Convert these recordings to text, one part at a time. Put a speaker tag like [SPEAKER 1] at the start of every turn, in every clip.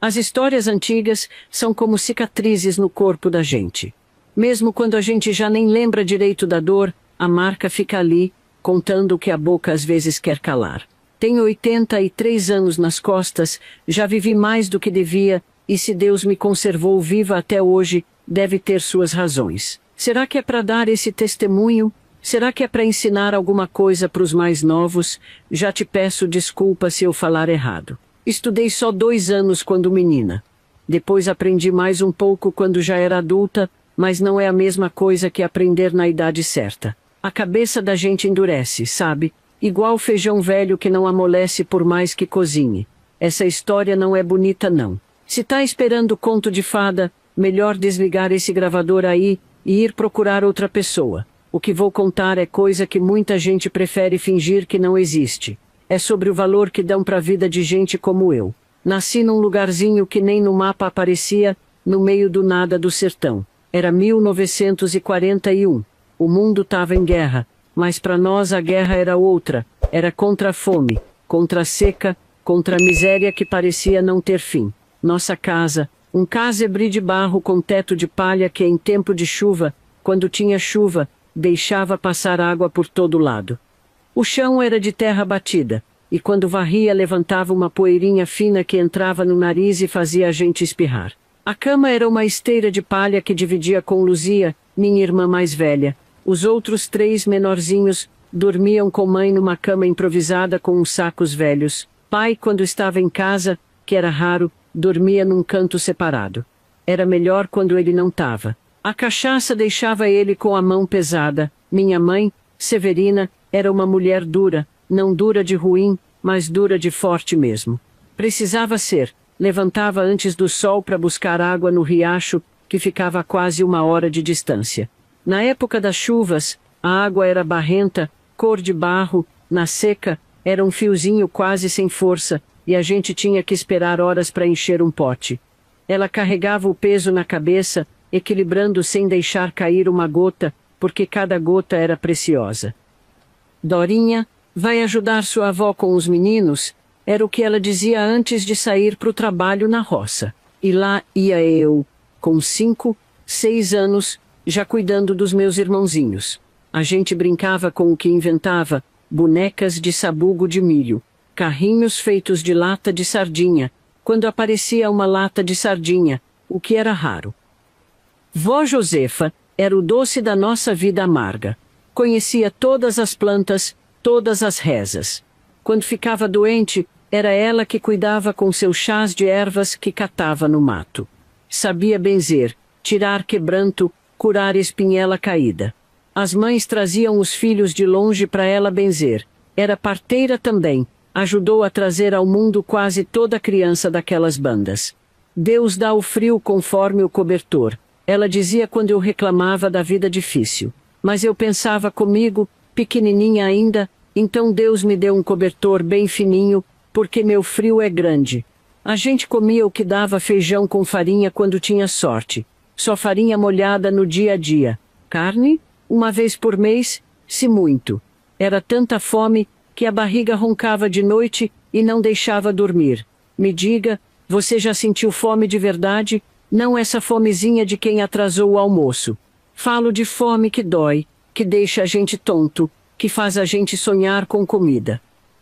[SPEAKER 1] As histórias antigas são como cicatrizes no corpo da gente. Mesmo quando a gente já nem lembra direito da dor, a marca fica ali, contando o que a boca às vezes quer calar. Tenho 83 anos nas costas, já vivi mais do que devia, e se Deus me conservou viva até hoje, deve ter suas razões. Será que é para dar esse testemunho? Será que é para ensinar alguma coisa para os mais novos? Já te peço desculpa se eu falar errado. Estudei só 2 anos quando menina. Depois aprendi mais um pouco quando já era adulta, mas não é a mesma coisa que aprender na idade certa. A cabeça da gente endurece, sabe? Igual feijão velho que não amolece por mais que cozinhe. Essa história não é bonita não. Se tá esperando conto de fada, melhor desligar esse gravador aí e ir procurar outra pessoa. O que vou contar é coisa que muita gente prefere fingir que não existe. É sobre o valor que dão pra vida de gente como eu. Nasci num lugarzinho que nem no mapa aparecia, no meio do nada do sertão. Era 1941. O mundo tava em guerra, mas para nós a guerra era outra. Era contra a fome, contra a seca, contra a miséria que parecia não ter fim. Nossa casa, um casebre de barro com teto de palha que em tempo de chuva, quando tinha chuva, deixava passar água por todo lado. O chão era de terra batida, e quando varria levantava uma poeirinha fina que entrava no nariz e fazia a gente espirrar. A cama era uma esteira de palha que dividia com Luzia, minha irmã mais velha. Os outros 3 menorzinhos dormiam com mãe numa cama improvisada com uns sacos velhos. Pai, quando estava em casa, que era raro, dormia num canto separado. Era melhor quando ele não estava. A cachaça deixava ele com a mão pesada. Minha mãe, Severina, era uma mulher dura, não dura de ruim, mas dura de forte mesmo. Precisava ser. Levantava antes do sol para buscar água no riacho, que ficava a quase 1 hora de distância. Na época das chuvas, a água era barrenta, cor de barro, na seca, era um fiozinho quase sem força, e a gente tinha que esperar horas para encher um pote. Ela carregava o peso na cabeça, equilibrando sem deixar cair uma gota, porque cada gota era preciosa. Dorinha, vai ajudar sua avó com os meninos? Era o que ela dizia antes de sair para o trabalho na roça. E lá ia eu, com 5, 6 anos, já cuidando dos meus irmãozinhos. A gente brincava com o que inventava, bonecas de sabugo de milho, carrinhos feitos de lata de sardinha, quando aparecia uma lata de sardinha, o que era raro. Vó Josefa era o doce da nossa vida amarga. Conhecia todas as plantas, todas as rezas. Quando ficava doente, era ela que cuidava com seus chás de ervas que catava no mato. Sabia benzer, tirar quebranto, curar espinhela caída. As mães traziam os filhos de longe para ela benzer. Era parteira também, ajudou a trazer ao mundo quase toda criança daquelas bandas. Deus dá o frio conforme o cobertor, ela dizia quando eu reclamava da vida difícil. Mas eu pensava comigo, pequenininha ainda, então Deus me deu um cobertor bem fininho, porque meu frio é grande. A gente comia o que dava feijão com farinha quando tinha sorte. Só farinha molhada no dia a dia. Carne? 1 vez por mês, se muito. Era tanta fome, que a barriga roncava de noite e não deixava dormir. Me diga, você já sentiu fome de verdade? Não essa fomezinha de quem atrasou o almoço. Falo de fome que dói, que deixa a gente tonto, que faz a gente sonhar com comida.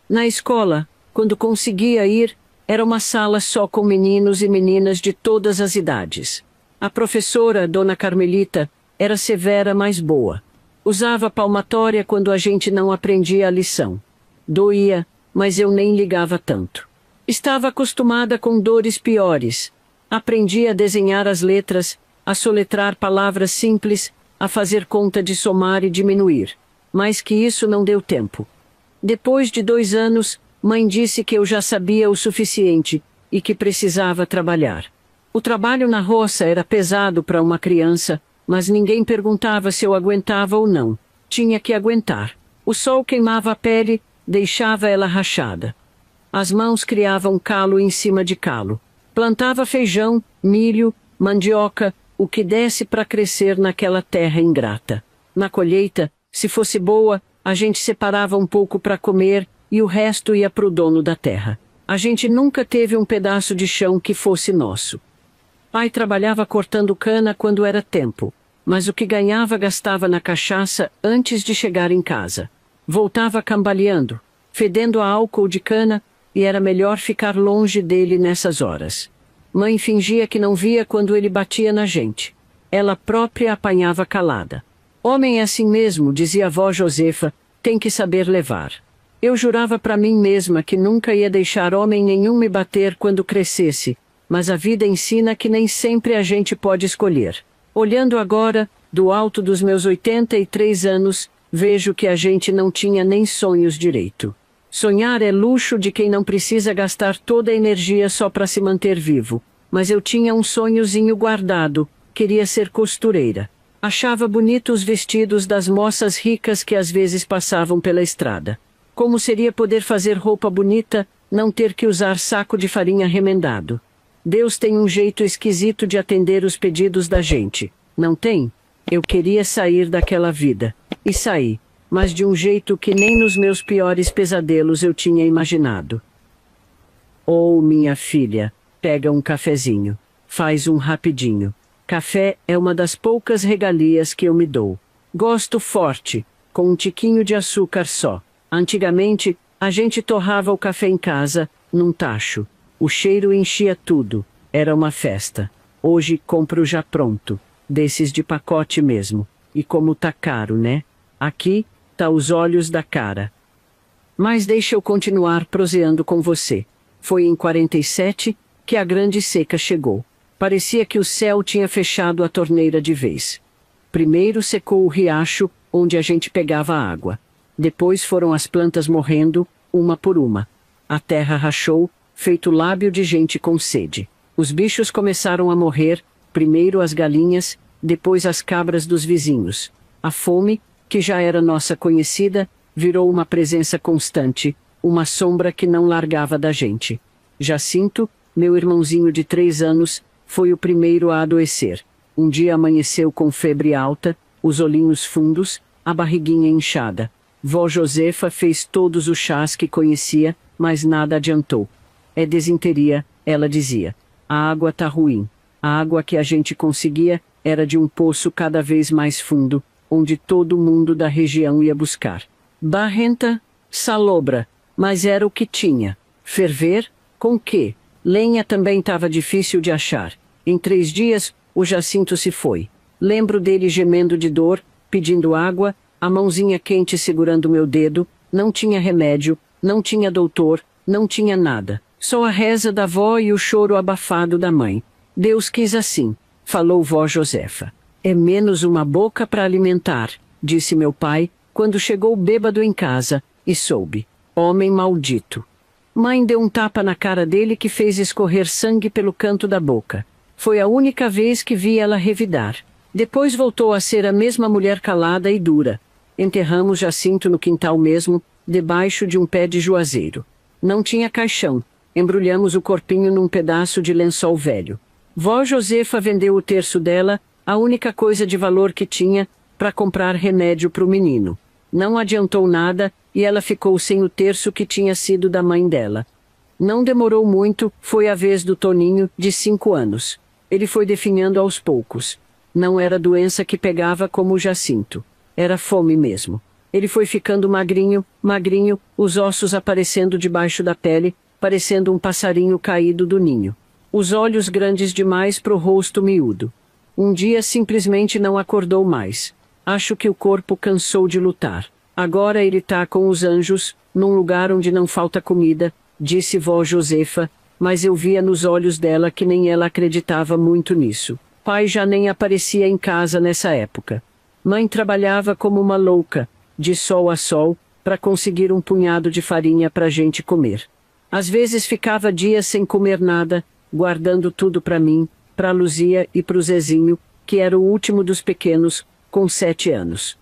[SPEAKER 1] Na escola, quando conseguia ir, era uma sala só com meninos e meninas de todas as idades. A professora, Dona Carmelita, era severa, mas boa. Usava palmatória quando a gente não aprendia a lição. Doía, mas eu nem ligava tanto. Estava acostumada com dores piores. Aprendi a desenhar as letras, a soletrar palavras simples, a fazer conta de somar e diminuir. Mas que isso não deu tempo. Depois de 2 anos, mãe disse que eu já sabia o suficiente e que precisava trabalhar. O trabalho na roça era pesado para uma criança, mas ninguém perguntava se eu aguentava ou não. Tinha que aguentar. O sol queimava a pele, deixava ela rachada. As mãos criavam calo em cima de calo. Plantava feijão, milho, mandioca, o que desse para crescer naquela terra ingrata. Na colheita, se fosse boa, a gente separava um pouco para comer e o resto ia para o dono da terra. A gente nunca teve um pedaço de chão que fosse nosso. Pai trabalhava cortando cana quando era tempo, mas o que ganhava gastava na cachaça antes de chegar em casa. Voltava cambaleando, fedendo a álcool de cana, e era melhor ficar longe dele nessas horas. Mãe fingia que não via quando ele batia na gente. Ela própria apanhava calada. Homem é assim mesmo, dizia a avó Josefa, tem que saber levar. Eu jurava para mim mesma que nunca ia deixar homem nenhum me bater quando crescesse, mas a vida ensina que nem sempre a gente pode escolher. Olhando agora, do alto dos meus 83 anos, vejo que a gente não tinha nem sonhos direito. Sonhar é luxo de quem não precisa gastar toda a energia só para se manter vivo. Mas eu tinha um sonhozinho guardado, queria ser costureira. Achava bonito os vestidos das moças ricas que às vezes passavam pela estrada. Como seria poder fazer roupa bonita, não ter que usar saco de farinha remendado? Deus tem um jeito esquisito de atender os pedidos da gente, não tem? Eu queria sair daquela vida. E saí. Mas de um jeito que nem nos meus piores pesadelos eu tinha imaginado. Oh, minha filha, pega um cafezinho. Faz um rapidinho. Café é uma das poucas regalias que eu me dou. Gosto forte, com um tiquinho de açúcar só. Antigamente, a gente torrava o café em casa, num tacho. O cheiro enchia tudo. Era uma festa. Hoje compro já pronto. Desses de pacote mesmo. E como tá caro, né? Aqui tá os olhos da cara. Mas deixa eu continuar proseando com você. Foi em 47 que a grande seca chegou. Parecia que o céu tinha fechado a torneira de vez. Primeiro secou o riacho, onde a gente pegava água. Depois foram as plantas morrendo, uma por uma. A terra rachou, feito lábio de gente com sede. Os bichos começaram a morrer, primeiro as galinhas, depois as cabras dos vizinhos. A fome, que já era nossa conhecida, virou uma presença constante, uma sombra que não largava da gente. Jacinto, meu irmãozinho de 3 anos, foi o primeiro a adoecer. Um dia amanheceu com febre alta, os olhinhos fundos, a barriguinha inchada. Vó Josefa fez todos os chás que conhecia, mas nada adiantou. É desinteria, ela dizia. A água tá ruim. A água que a gente conseguia era de um poço cada vez mais fundo, onde todo mundo da região ia buscar. Barrenta, salobra, mas era o que tinha. Ferver, com quê? Lenha também estava difícil de achar. Em 3 dias, o Jacinto se foi. Lembro dele gemendo de dor, pedindo água, a mãozinha quente segurando meu dedo, não tinha remédio, não tinha doutor, não tinha nada. Só a reza da avó e o choro abafado da mãe. Deus quis assim, falou vó Josefa. É menos uma boca para alimentar, disse meu pai, quando chegou bêbado em casa, e soube. Homem maldito. Mãe deu um tapa na cara dele que fez escorrer sangue pelo canto da boca. Foi a única vez que vi ela revidar. Depois voltou a ser a mesma mulher calada e dura. Enterramos Jacinto no quintal mesmo, debaixo de um pé de juazeiro. Não tinha caixão. Embrulhamos o corpinho num pedaço de lençol velho. Vó Josefa vendeu o terço dela, a única coisa de valor que tinha, para comprar remédio para o menino. Não adiantou nada e ela ficou sem o terço que tinha sido da mãe dela. Não demorou muito, foi a vez do Toninho, de 5 anos. Ele foi definhando aos poucos. Não era doença que pegava como o Jacinto. Era fome mesmo. Ele foi ficando magrinho, magrinho, os ossos aparecendo debaixo da pele, parecendo um passarinho caído do ninho. Os olhos grandes demais pro rosto miúdo. Um dia simplesmente não acordou mais. Acho que o corpo cansou de lutar. Agora ele tá com os anjos, num lugar onde não falta comida, disse vó Josefa, mas eu via nos olhos dela que nem ela acreditava muito nisso. Pai já nem aparecia em casa nessa época. Mãe trabalhava como uma louca, de sol a sol, para conseguir um punhado de farinha pra gente comer. Às vezes ficava dias sem comer nada, guardando tudo para mim, para Luzia e pro Zezinho, que era o último dos pequenos, com 7 anos.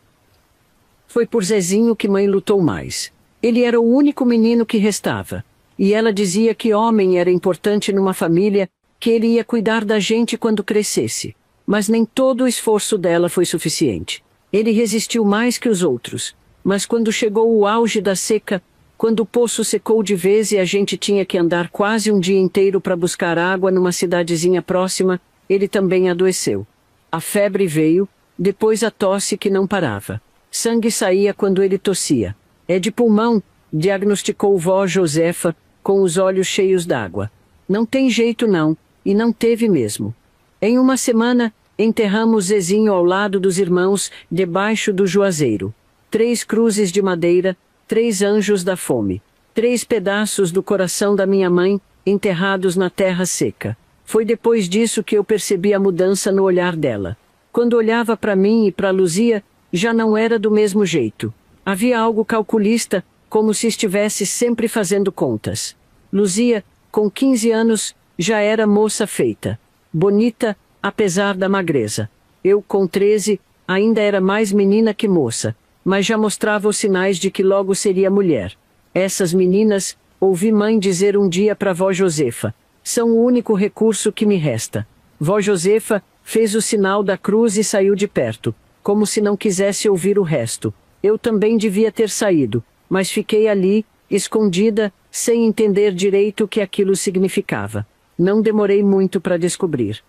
[SPEAKER 1] Foi por Zezinho que mãe lutou mais. Ele era o único menino que restava. E ela dizia que homem era importante numa família, que ele ia cuidar da gente quando crescesse. Mas nem todo o esforço dela foi suficiente. Ele resistiu mais que os outros. Mas quando chegou o auge da seca, Quando o poço secou de vez e a gente tinha que andar quase um dia inteiro para buscar água numa cidadezinha próxima, ele também adoeceu. A febre veio, depois a tosse que não parava. Sangue saía quando ele tossia. É de pulmão, diagnosticou vó Josefa, com os olhos cheios d'água. Não tem jeito não, e não teve mesmo. Em uma semana, enterramos Zezinho ao lado dos irmãos, debaixo do juazeiro. 3 cruzes de madeira, 3 anjos da fome. 3 pedaços do coração da minha mãe, enterrados na terra seca. Foi depois disso que eu percebi a mudança no olhar dela. Quando olhava para mim e para Luzia, já não era do mesmo jeito. Havia algo calculista, como se estivesse sempre fazendo contas. Luzia, com 15 anos, já era moça feita. Bonita, apesar da magreza. Eu, com 13, ainda era mais menina que moça, mas já mostrava os sinais de que logo seria mulher. Essas meninas, ouvi mãe dizer um dia para vó Josefa, são o único recurso que me resta. Vó Josefa fez o sinal da cruz e saiu de perto, como se não quisesse ouvir o resto. Eu também devia ter saído, mas fiquei ali, escondida, sem entender direito o que aquilo significava. Não demorei muito para descobrir.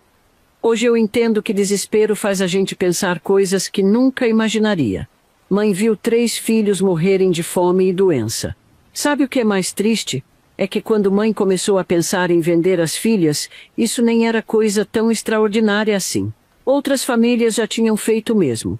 [SPEAKER 1] Hoje eu entendo que desespero faz a gente pensar coisas que nunca imaginaria. Mãe viu 3 filhos morrerem de fome e doença. Sabe o que é mais triste? É que quando mãe começou a pensar em vender as filhas, isso nem era coisa tão extraordinária assim. Outras famílias já tinham feito o mesmo.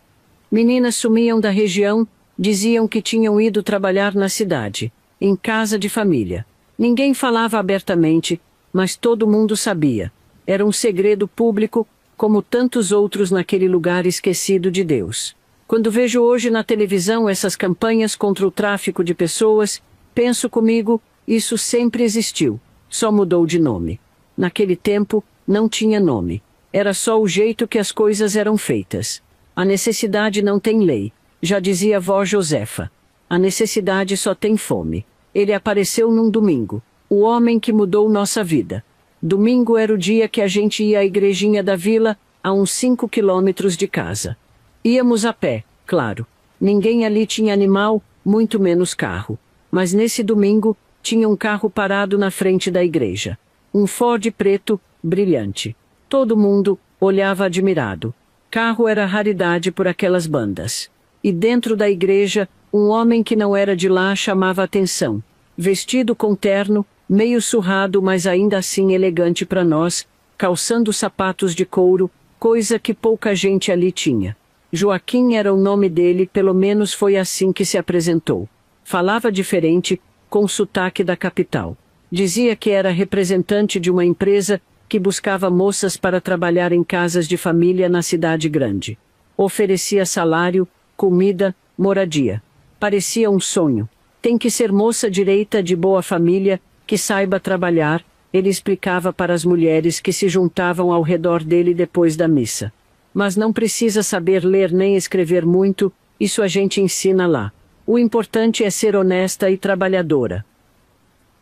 [SPEAKER 1] Meninas sumiam da região, diziam que tinham ido trabalhar na cidade, em casa de família. Ninguém falava abertamente, mas todo mundo sabia. Era um segredo público, como tantos outros naquele lugar esquecido de Deus. Quando vejo hoje na televisão essas campanhas contra o tráfico de pessoas, penso comigo, isso sempre existiu, só mudou de nome. Naquele tempo, não tinha nome. Era só o jeito que as coisas eram feitas. A necessidade não tem lei, já dizia vó Josefa. A necessidade só tem fome. Ele apareceu num domingo, o homem que mudou nossa vida. Domingo era o dia que a gente ia à igrejinha da vila, a uns 5 quilômetros de casa. Íamos a pé, claro. Ninguém ali tinha animal, muito menos carro. Mas nesse domingo, tinha um carro parado na frente da igreja. Um Ford preto, brilhante. Todo mundo olhava admirado. Carro era raridade por aquelas bandas. E dentro da igreja, um homem que não era de lá chamava atenção. Vestido com terno, meio surrado mas ainda assim elegante para nós, calçando sapatos de couro, coisa que pouca gente ali tinha. Joaquim era o nome dele, pelo menos foi assim que se apresentou. Falava diferente, com sotaque da capital. Dizia que era representante de uma empresa que buscava moças para trabalhar em casas de família na cidade grande. Oferecia salário, comida, moradia. Parecia um sonho. Tem que ser moça direita de boa família, que saiba trabalhar, ele explicava para as mulheres que se juntavam ao redor dele depois da missa. Mas não precisa saber ler nem escrever muito, isso a gente ensina lá. O importante é ser honesta e trabalhadora.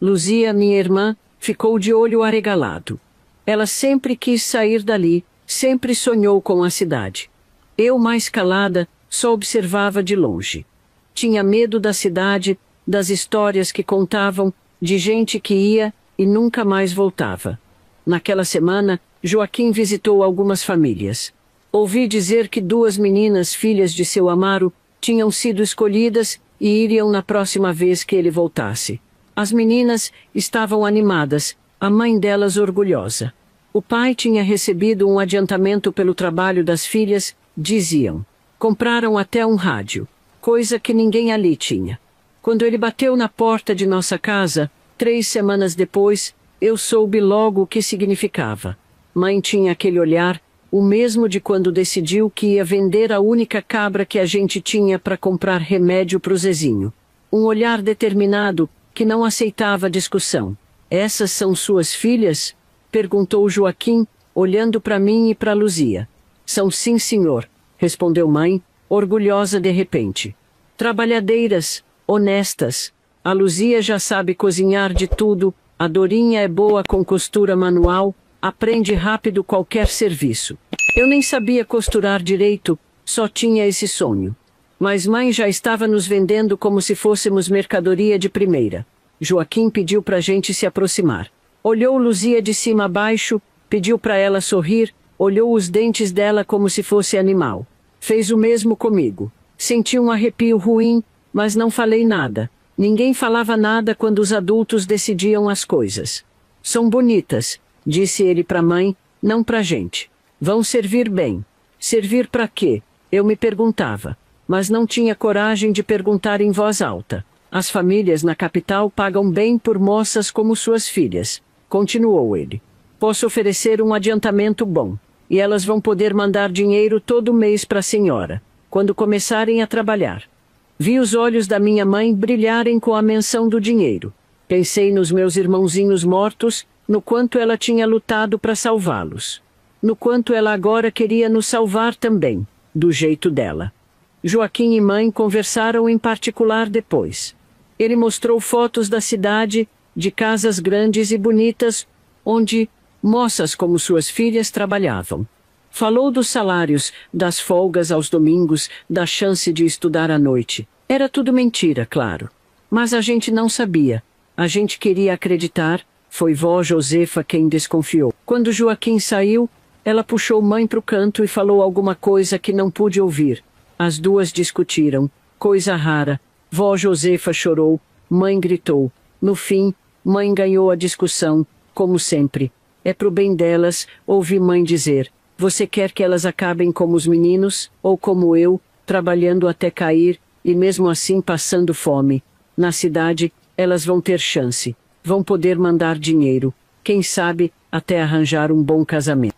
[SPEAKER 1] Luzia, minha irmã, ficou de olho arregalado. Ela sempre quis sair dali, sempre sonhou com a cidade. Eu, mais calada, só observava de longe. Tinha medo da cidade, das histórias que contavam, de gente que ia e nunca mais voltava. Naquela semana, Joaquim visitou algumas famílias. Ouvi dizer que 2 meninas, filhas de seu Amaro, tinham sido escolhidas e iriam na próxima vez que ele voltasse. As meninas estavam animadas, a mãe delas orgulhosa. O pai tinha recebido um adiantamento pelo trabalho das filhas, diziam. Compraram até um rádio, coisa que ninguém ali tinha. Quando ele bateu na porta de nossa casa, 3 semanas depois, eu soube logo o que significava. Mãe tinha aquele olhar, o mesmo de quando decidiu que ia vender a única cabra que a gente tinha para comprar remédio pro Zezinho. Um olhar determinado, que não aceitava discussão. Essas são suas filhas? Perguntou Joaquim, olhando para mim e para Luzia. São sim, senhor, respondeu mãe, orgulhosa de repente. Trabalhadeiras, honestas. A Luzia já sabe cozinhar de tudo, a Dorinha é boa com costura manual, aprende rápido qualquer serviço. Eu nem sabia costurar direito, só tinha esse sonho. Mas mãe já estava nos vendendo como se fôssemos mercadoria de primeira. Joaquim pediu pra gente se aproximar. Olhou Luzia de cima a baixo, pediu pra ela sorrir, olhou os dentes dela como se fosse animal. Fez o mesmo comigo. Senti um arrepio ruim, mas não falei nada. Ninguém falava nada quando os adultos decidiam as coisas. São bonitas, disse ele pra mãe, não pra gente. Vão servir bem. Servir pra quê? Eu me perguntava. Mas não tinha coragem de perguntar em voz alta. As famílias na capital pagam bem por moças como suas filhas, continuou ele. Posso oferecer um adiantamento bom, e elas vão poder mandar dinheiro todo mês para a senhora, quando começarem a trabalhar. Vi os olhos da minha mãe brilharem com a menção do dinheiro. Pensei nos meus irmãozinhos mortos, no quanto ela tinha lutado para salvá-los. No quanto ela agora queria nos salvar também, do jeito dela. Joaquim e mãe conversaram em particular depois. Ele mostrou fotos da cidade, de casas grandes e bonitas, onde moças como suas filhas trabalhavam. Falou dos salários, das folgas aos domingos, da chance de estudar à noite. Era tudo mentira, claro. Mas a gente não sabia. A gente queria acreditar, foi vó Josefa quem desconfiou. Quando Joaquim saiu, ela puxou mãe para o canto e falou alguma coisa que não pude ouvir. As duas discutiram, coisa rara. Vó Josefa chorou, mãe gritou. No fim, mãe ganhou a discussão, como sempre. É pro bem delas, ouvi mãe dizer. Você quer que elas acabem como os meninos, ou como eu, trabalhando até cair, e mesmo assim passando fome. Na cidade, elas vão ter chance. Vão poder mandar dinheiro. Quem sabe, até arranjar um bom casamento.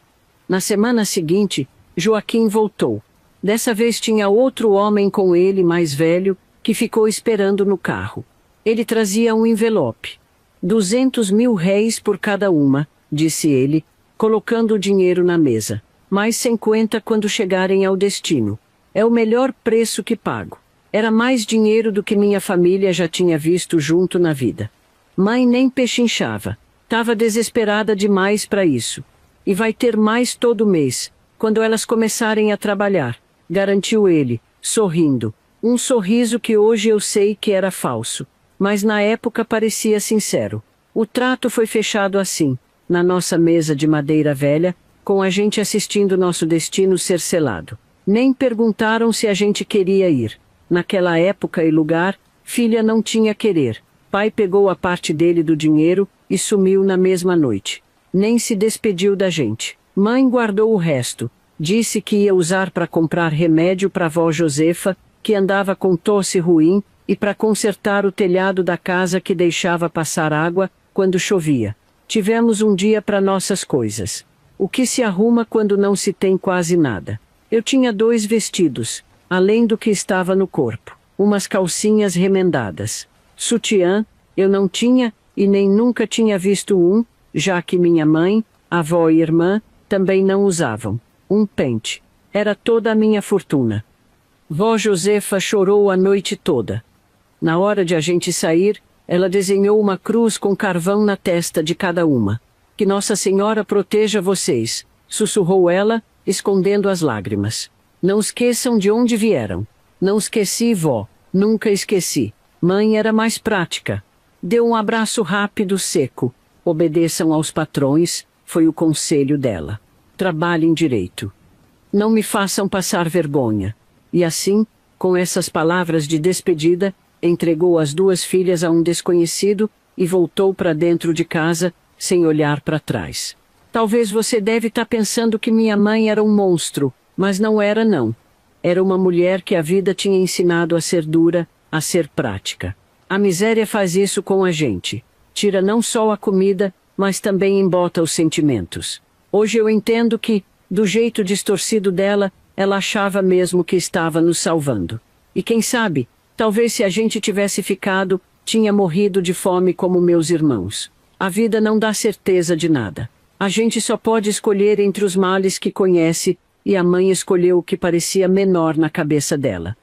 [SPEAKER 1] Na semana seguinte, Joaquim voltou. Dessa vez tinha outro homem com ele, mais velho, que ficou esperando no carro. Ele trazia um envelope. 200.000 réis por cada uma, disse ele, colocando o dinheiro na mesa. Mais 50 quando chegarem ao destino. É o melhor preço que pago. Era mais dinheiro do que minha família já tinha visto junto na vida. Mãe nem pechinchava. Tava desesperada demais para isso. E vai ter mais todo mês, quando elas começarem a trabalhar, garantiu ele, sorrindo. Um sorriso que hoje eu sei que era falso, mas na época parecia sincero. O trato foi fechado assim, na nossa mesa de madeira velha, com a gente assistindo nosso destino ser selado. Nem perguntaram se a gente queria ir. Naquela época e lugar, filha não tinha querer. Pai pegou a parte dele do dinheiro e sumiu na mesma noite. Nem se despediu da gente. Mãe guardou o resto. Disse que ia usar para comprar remédio para vó Josefa, que andava com tosse ruim, e para consertar o telhado da casa que deixava passar água quando chovia. Tivemos um dia para nossas coisas. O que se arruma quando não se tem quase nada. Eu tinha 2 vestidos, além do que estava no corpo. Umas calcinhas remendadas. Sutiã, eu não tinha, e nem nunca tinha visto um, já que minha mãe, avó e irmã, também não usavam. Um pente. Era toda a minha fortuna. Vó Josefa chorou a noite toda. Na hora de a gente sair, ela desenhou uma cruz com carvão na testa de cada uma. Que Nossa Senhora proteja vocês, sussurrou ela, escondendo as lágrimas. Não esqueçam de onde vieram. Não esqueci, vó. Nunca esqueci. Mãe era mais prática. Deu um abraço rápido, seco. Obedeçam aos patrões, foi o conselho dela. Trabalhem direito. Não me façam passar vergonha. E assim, com essas palavras de despedida, entregou as 2 filhas a um desconhecido e voltou para dentro de casa, sem olhar para trás. Talvez você deve estar pensando que minha mãe era um monstro, mas não era não. Era uma mulher que a vida tinha ensinado a ser dura, a ser prática. A miséria faz isso com a gente. Tira não só a comida, mas também embota os sentimentos. Hoje eu entendo que, do jeito distorcido dela, ela achava mesmo que estava nos salvando. E quem sabe, talvez se a gente tivesse ficado, tinha morrido de fome como meus irmãos. A vida não dá certeza de nada. A gente só pode escolher entre os males que conhece, e a mãe escolheu o que parecia menor na cabeça dela.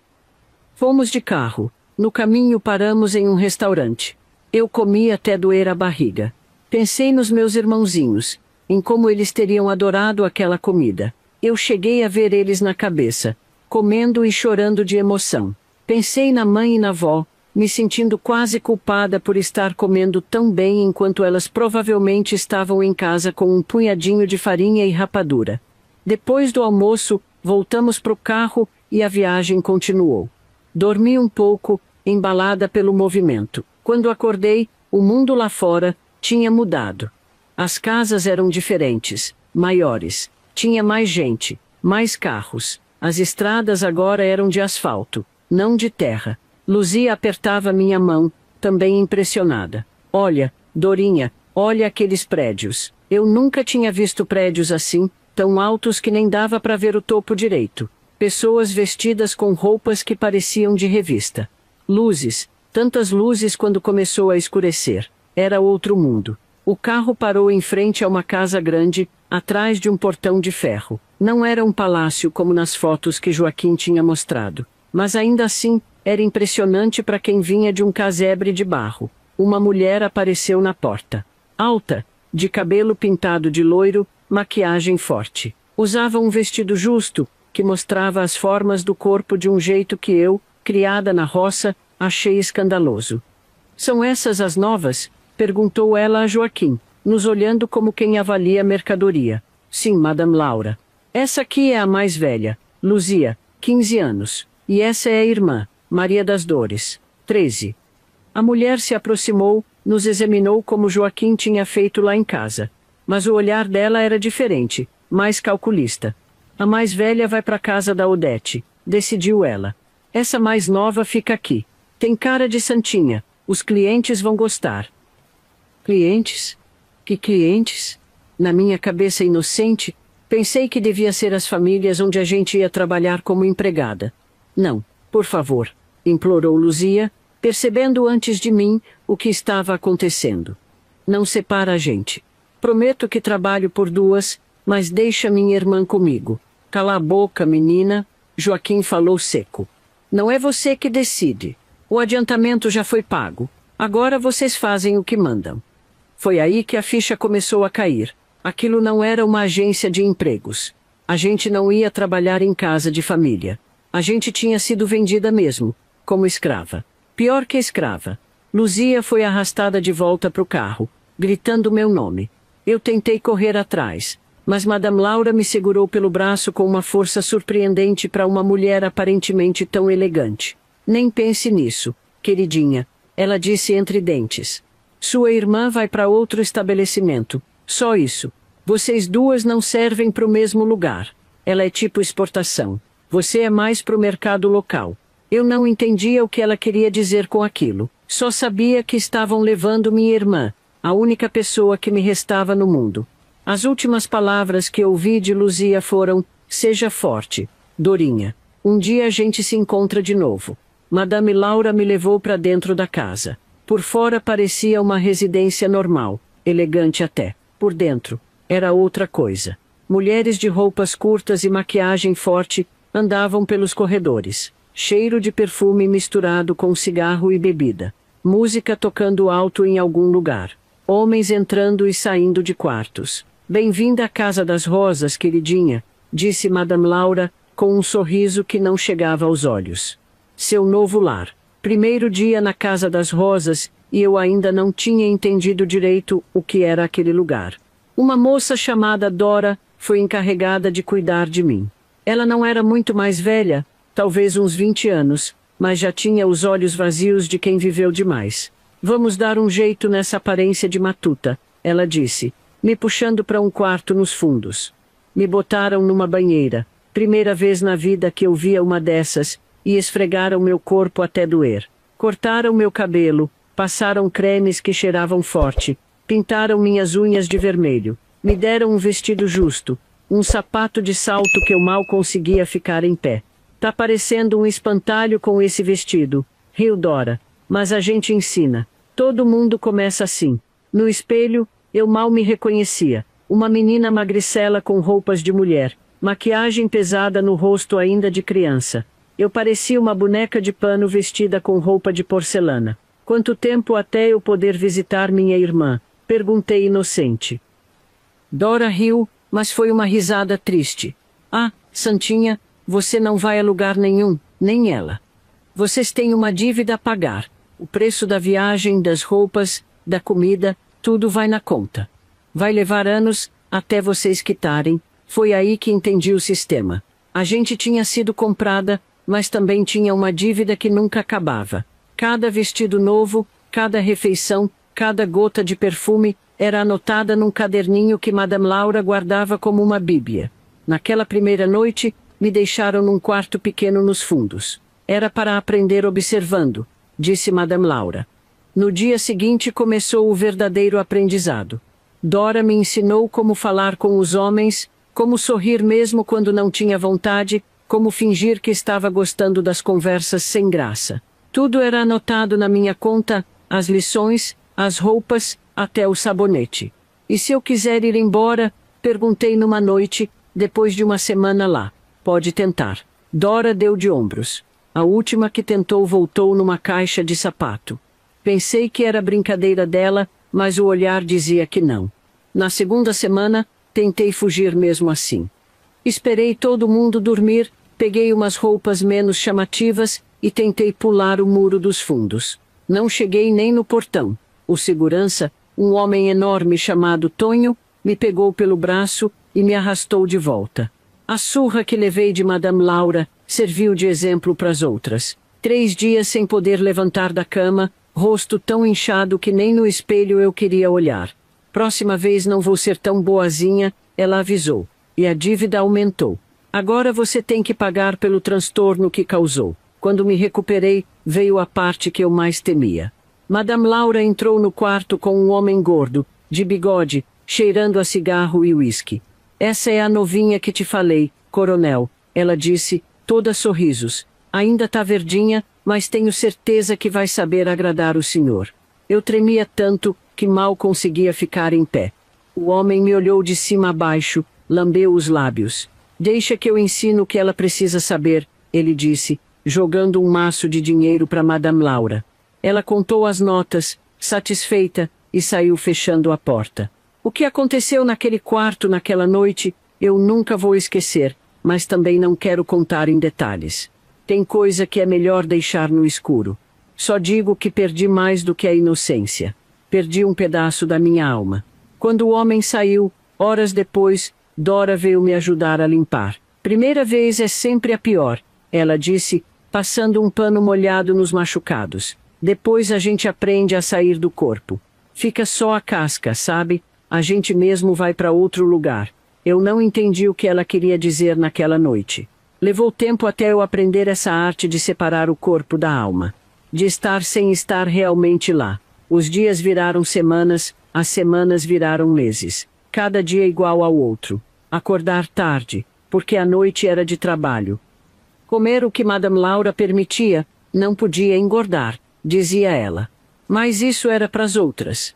[SPEAKER 1] Fomos de carro. No caminho paramos em um restaurante. Eu comi até doer a barriga. Pensei nos meus irmãozinhos, em como eles teriam adorado aquela comida. Eu cheguei a ver eles na cabeça, comendo e chorando de emoção. Pensei na mãe e na avó, me sentindo quase culpada por estar comendo tão bem enquanto elas provavelmente estavam em casa com um punhadinho de farinha e rapadura. Depois do almoço, voltamos para o carro e a viagem continuou. Dormi um pouco, embalada pelo movimento. Quando acordei, o mundo lá fora tinha mudado. As casas eram diferentes, maiores. Tinha mais gente, mais carros. As estradas agora eram de asfalto, não de terra. Luzia apertava minha mão, também impressionada. Olha, Dorinha, olha aqueles prédios. Eu nunca tinha visto prédios assim, tão altos que nem dava para ver o topo direito. Pessoas vestidas com roupas que pareciam de revista. Luzes, tantas luzes quando começou a escurecer. Era outro mundo. O carro parou em frente a uma casa grande, atrás de um portão de ferro. Não era um palácio como nas fotos que Joaquim tinha mostrado. Mas ainda assim, era impressionante para quem vinha de um casebre de barro. Uma mulher apareceu na porta. Alta, de cabelo pintado de loiro, maquiagem forte. Usava um vestido justo, que mostrava as formas do corpo de um jeito que eu, criada na roça, achei escandaloso. São essas as novas? Perguntou ela a Joaquim, nos olhando como quem avalia mercadoria. Sim, Madame Laura. Essa aqui é a mais velha, Luzia, 15 anos. E essa é a irmã, Maria das Dores, 13. A mulher se aproximou, nos examinou como Joaquim tinha feito lá em casa. Mas o olhar dela era diferente, mais calculista. A mais velha vai para casa da Odete, decidiu ela. Essa mais nova fica aqui. Tem cara de santinha, os clientes vão gostar. Clientes? Que clientes? Na minha cabeça inocente, pensei que devia ser as famílias onde a gente ia trabalhar como empregada. Não, por favor, implorou Luzia, percebendo antes de mim o que estava acontecendo. Não separa a gente. Prometo que trabalho por duas, mas deixa minha irmã comigo. Cala a boca, menina, Joaquim falou seco. Não é você que decide. O adiantamento já foi pago. Agora vocês fazem o que mandam. Foi aí que a ficha começou a cair. Aquilo não era uma agência de empregos. A gente não ia trabalhar em casa de família. A gente tinha sido vendida mesmo, como escrava. Pior que escrava. Luzia foi arrastada de volta para o carro, gritando meu nome. Eu tentei correr atrás, mas Madame Laura me segurou pelo braço com uma força surpreendente para uma mulher aparentemente tão elegante. Nem pense nisso, queridinha, ela disse entre dentes. Sua irmã vai para outro estabelecimento. Só isso. Vocês duas não servem para o mesmo lugar. Ela é tipo exportação. Você é mais para o mercado local. Eu não entendia o que ela queria dizer com aquilo. Só sabia que estavam levando minha irmã, a única pessoa que me restava no mundo. As últimas palavras que ouvi de Luzia foram: seja forte, Dorinha. Um dia a gente se encontra de novo. Madame Laura me levou para dentro da casa. Por fora parecia uma residência normal, elegante até. Por dentro, era outra coisa. Mulheres de roupas curtas e maquiagem forte andavam pelos corredores. Cheiro de perfume misturado com cigarro e bebida. Música tocando alto em algum lugar. Homens entrando e saindo de quartos. Bem-vinda à Casa das Rosas, queridinha, disse Madame Laura, com um sorriso que não chegava aos olhos. Seu novo lar. Primeiro dia na Casa das Rosas, e eu ainda não tinha entendido direito o que era aquele lugar. Uma moça chamada Dora foi encarregada de cuidar de mim. Ela não era muito mais velha, talvez uns 20 anos, mas já tinha os olhos vazios de quem viveu demais. Vamos dar um jeito nessa aparência de matuta, ela disse, me puxando para um quarto nos fundos. Me botaram numa banheira, primeira vez na vida que eu via uma dessas, e esfregaram meu corpo até doer. Cortaram meu cabelo, passaram cremes que cheiravam forte, pintaram minhas unhas de vermelho, me deram um vestido justo, um sapato de salto que eu mal conseguia ficar em pé. Tá parecendo um espantalho com esse vestido, riu Dora, mas a gente ensina. Todo mundo começa assim. No espelho, eu mal me reconhecia. Uma menina magricela com roupas de mulher, maquiagem pesada no rosto ainda de criança. Eu parecia uma boneca de pano vestida com roupa de porcelana. Quanto tempo até eu poder visitar minha irmã? Perguntei inocente. Dora riu, mas foi uma risada triste. Ah, santinha, Você não vai a lugar nenhum, nem ela. Vocês têm uma dívida a pagar. O preço da viagem, das roupas, da comida, tudo vai na conta. Vai levar anos até vocês quitarem. Foi aí que entendi o sistema. A gente tinha sido comprada, mas também tinha uma dívida que nunca acabava. Cada vestido novo, cada refeição, cada gota de perfume era anotada num caderninho que Madame Laura guardava como uma bíblia. Naquela primeira noite, me deixaram num quarto pequeno nos fundos. Era para aprender observando, disse Madame Laura. No dia seguinte começou o verdadeiro aprendizado. Dora me ensinou como falar com os homens, como sorrir mesmo quando não tinha vontade, como fingir que estava gostando das conversas sem graça. Tudo era anotado na minha conta, as lições, as roupas, até o sabonete. E se eu quiser ir embora? Perguntei numa noite, depois de uma semana lá. Pode tentar. Dora deu de ombros. A última que tentou voltou numa caixa de sapato. Pensei que era brincadeira dela, mas o olhar dizia que não. Na segunda semana, tentei fugir mesmo assim. Esperei todo mundo dormir, peguei umas roupas menos chamativas e tentei pular o muro dos fundos. Não cheguei nem no portão. O segurança, um homem enorme chamado Tonho, me pegou pelo braço e me arrastou de volta. A surra que levei de Madame Laura serviu de exemplo para as outras. 3 dias sem poder levantar da cama, rosto tão inchado que nem no espelho eu queria olhar. Próxima vez não vou ser tão boazinha, ela avisou. E a dívida aumentou. Agora você tem que pagar pelo transtorno que causou. Quando me recuperei, veio a parte que eu mais temia. Madame Laura entrou no quarto com um homem gordo, de bigode, cheirando a cigarro e uísque. Essa é a novinha que te falei, coronel, ela disse, toda sorrisos. Ainda tá verdinha, mas tenho certeza que vai saber agradar o senhor. Eu tremia tanto que mal conseguia ficar em pé. O homem me olhou de cima a baixo, lambeu os lábios. Deixa que eu ensino o que ela precisa saber, ele disse, jogando um maço de dinheiro para Madame Laura. Ela contou as notas, satisfeita, e saiu fechando a porta. O que aconteceu naquele quarto naquela noite, eu nunca vou esquecer, mas também não quero contar em detalhes. Tem coisa que é melhor deixar no escuro. Só digo que perdi mais do que a inocência. Perdi um pedaço da minha alma. Quando o homem saiu, horas depois, Dora veio me ajudar a limpar. Primeira vez é sempre a pior, ela disse, passando um pano molhado nos machucados. Depois a gente aprende a sair do corpo. Fica só a casca, sabe? A gente mesmo vai para outro lugar. Eu não entendi o que ela queria dizer naquela noite. Levou tempo até eu aprender essa arte de separar o corpo da alma. De estar sem estar realmente lá. Os dias viraram semanas, as semanas viraram meses. Cada dia igual ao outro. Acordar tarde, porque a noite era de trabalho. Comer o que Madame Laura permitia, não podia engordar, dizia ela. Mas isso era para as outras.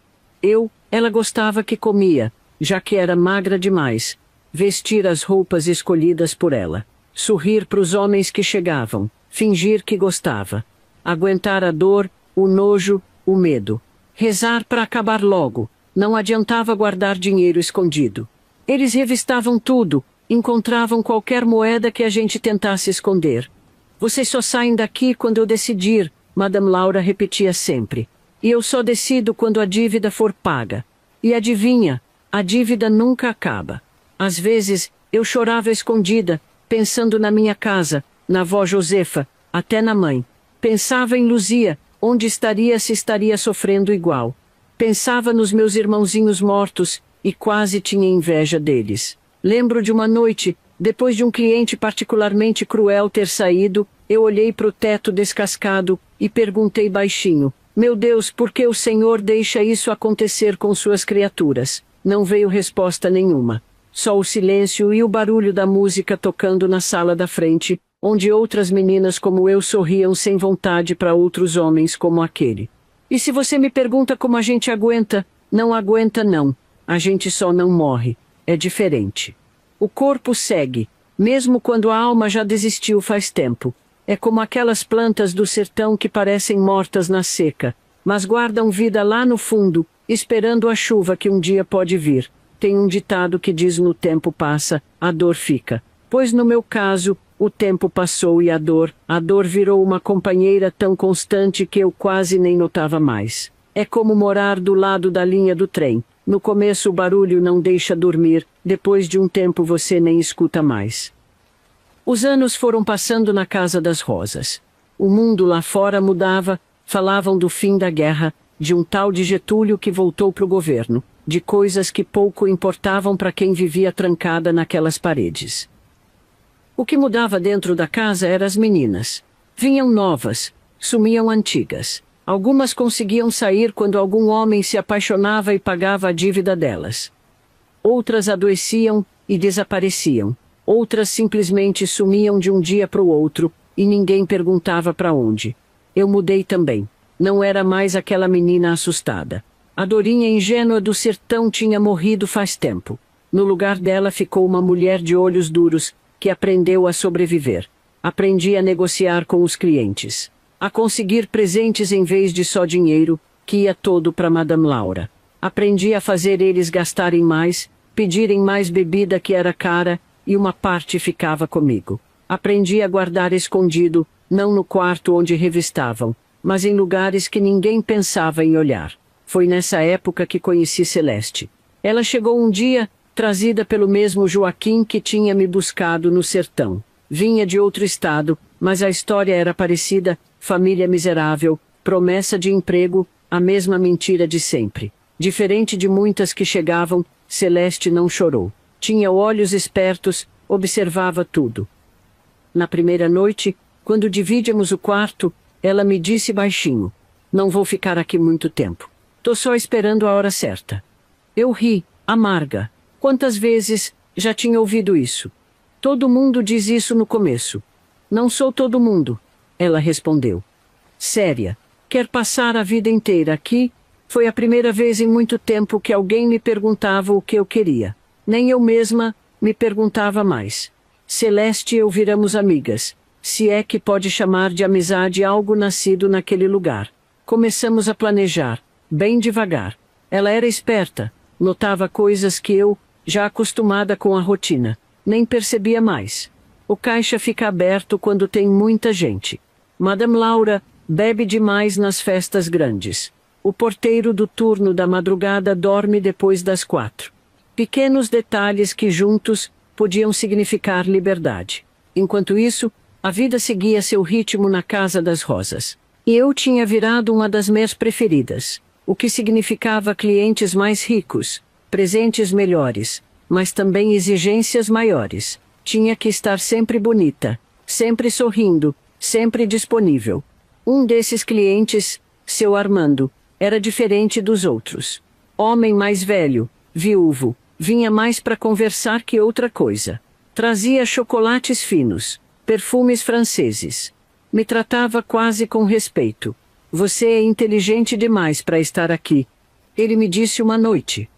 [SPEAKER 1] Ela gostava que comia, já que era magra demais. Vestir as roupas escolhidas por ela. Sorrir para os homens que chegavam. Fingir que gostava. Aguentar a dor, o nojo, o medo. Rezar para acabar logo. Não adiantava guardar dinheiro escondido. Eles revistavam tudo, encontravam qualquer moeda que a gente tentasse esconder. Vocês só saem daqui quando eu decidir, Madame Laura repetia sempre. E eu só decido quando a dívida for paga. E adivinha, a dívida nunca acaba. Às vezes, eu chorava escondida, pensando na minha casa, na avó Josefa, até na mãe. Pensava em Luzia, onde estaria se estaria sofrendo igual. Pensava nos meus irmãozinhos mortos, e quase tinha inveja deles. Lembro de uma noite, depois de um cliente particularmente cruel ter saído, eu olhei para o teto descascado, e perguntei baixinho, meu Deus, por que o Senhor deixa isso acontecer com suas criaturas? Não veio resposta nenhuma. Só o silêncio e o barulho da música tocando na sala da frente, onde outras meninas como eu sorriam sem vontade para outros homens como aquele. E se você me pergunta como a gente aguenta, não aguenta não. A gente só não morre. É diferente. O corpo segue, mesmo quando a alma já desistiu faz tempo. É como aquelas plantas do sertão que parecem mortas na seca, mas guardam vida lá no fundo, esperando a chuva que um dia pode vir. Tem um ditado que diz no tempo passa, a dor fica. Pois no meu caso, O tempo passou e a dor virou uma companheira tão constante que eu quase nem notava mais. É como morar do lado da linha do trem. No começo o barulho não deixa dormir, depois de um tempo você nem escuta mais. Os anos foram passando na Casa das Rosas. O mundo lá fora mudava, falavam do fim da guerra, de um tal de Getúlio que voltou para o governo, de coisas que pouco importavam para quem vivia trancada naquelas paredes. O que mudava dentro da casa eram as meninas. Vinham novas, sumiam antigas. Algumas conseguiam sair quando algum homem se apaixonava e pagava a dívida delas. Outras adoeciam e desapareciam. Outras simplesmente sumiam de um dia para o outro, e ninguém perguntava para onde. Eu mudei também. Não era mais aquela menina assustada. A Dorinha ingênua do sertão tinha morrido faz tempo. No lugar dela ficou uma mulher de olhos duros, que aprendeu a sobreviver. Aprendi a negociar com os clientes. A conseguir presentes em vez de só dinheiro, que ia todo para Madame Laura. Aprendi a fazer eles gastarem mais, pedirem mais bebida que era cara, e uma parte ficava comigo. Aprendi a guardar escondido, não no quarto onde revistavam, mas em lugares que ninguém pensava em olhar. Foi nessa época que conheci Celeste. Ela chegou um dia, trazida pelo mesmo Joaquim que tinha me buscado no sertão. Vinha de outro estado, mas a história era parecida, família miserável, promessa de emprego, a mesma mentira de sempre. Diferente de muitas que chegavam, Celeste não chorou. Tinha olhos espertos, observava tudo. Na primeira noite, quando dividíamos o quarto, ela me disse baixinho: "Não vou ficar aqui muito tempo. Tô só esperando a hora certa." Eu ri, amarga. Quantas vezes já tinha ouvido isso? Todo mundo diz isso no começo. Não sou todo mundo, ela respondeu. Séria. Quer passar a vida inteira aqui? Foi a primeira vez em muito tempo que alguém me perguntava o que eu queria. Nem eu mesma me perguntava mais. Celeste e eu viramos amigas, se é que pode chamar de amizade algo nascido naquele lugar. Começamos a planejar, bem devagar. Ela era esperta, notava coisas que eu, já acostumada com a rotina, nem percebia mais. O caixa fica aberto quando tem muita gente. Madame Laura bebe demais nas festas grandes. O porteiro do turno da madrugada dorme depois das 4. Pequenos detalhes que juntos podiam significar liberdade. Enquanto isso, a vida seguia seu ritmo na Casa das Rosas. E eu tinha virado uma das minhas preferidas, o que significava clientes mais ricos, presentes melhores, mas também exigências maiores. Tinha que estar sempre bonita, sempre sorrindo, sempre disponível. Um desses clientes, seu Armando, era diferente dos outros. Homem mais velho, viúvo, vinha mais para conversar que outra coisa. Trazia chocolates finos, perfumes franceses. Me tratava quase com respeito. Você é inteligente demais para estar aqui. Ele me disse uma noite.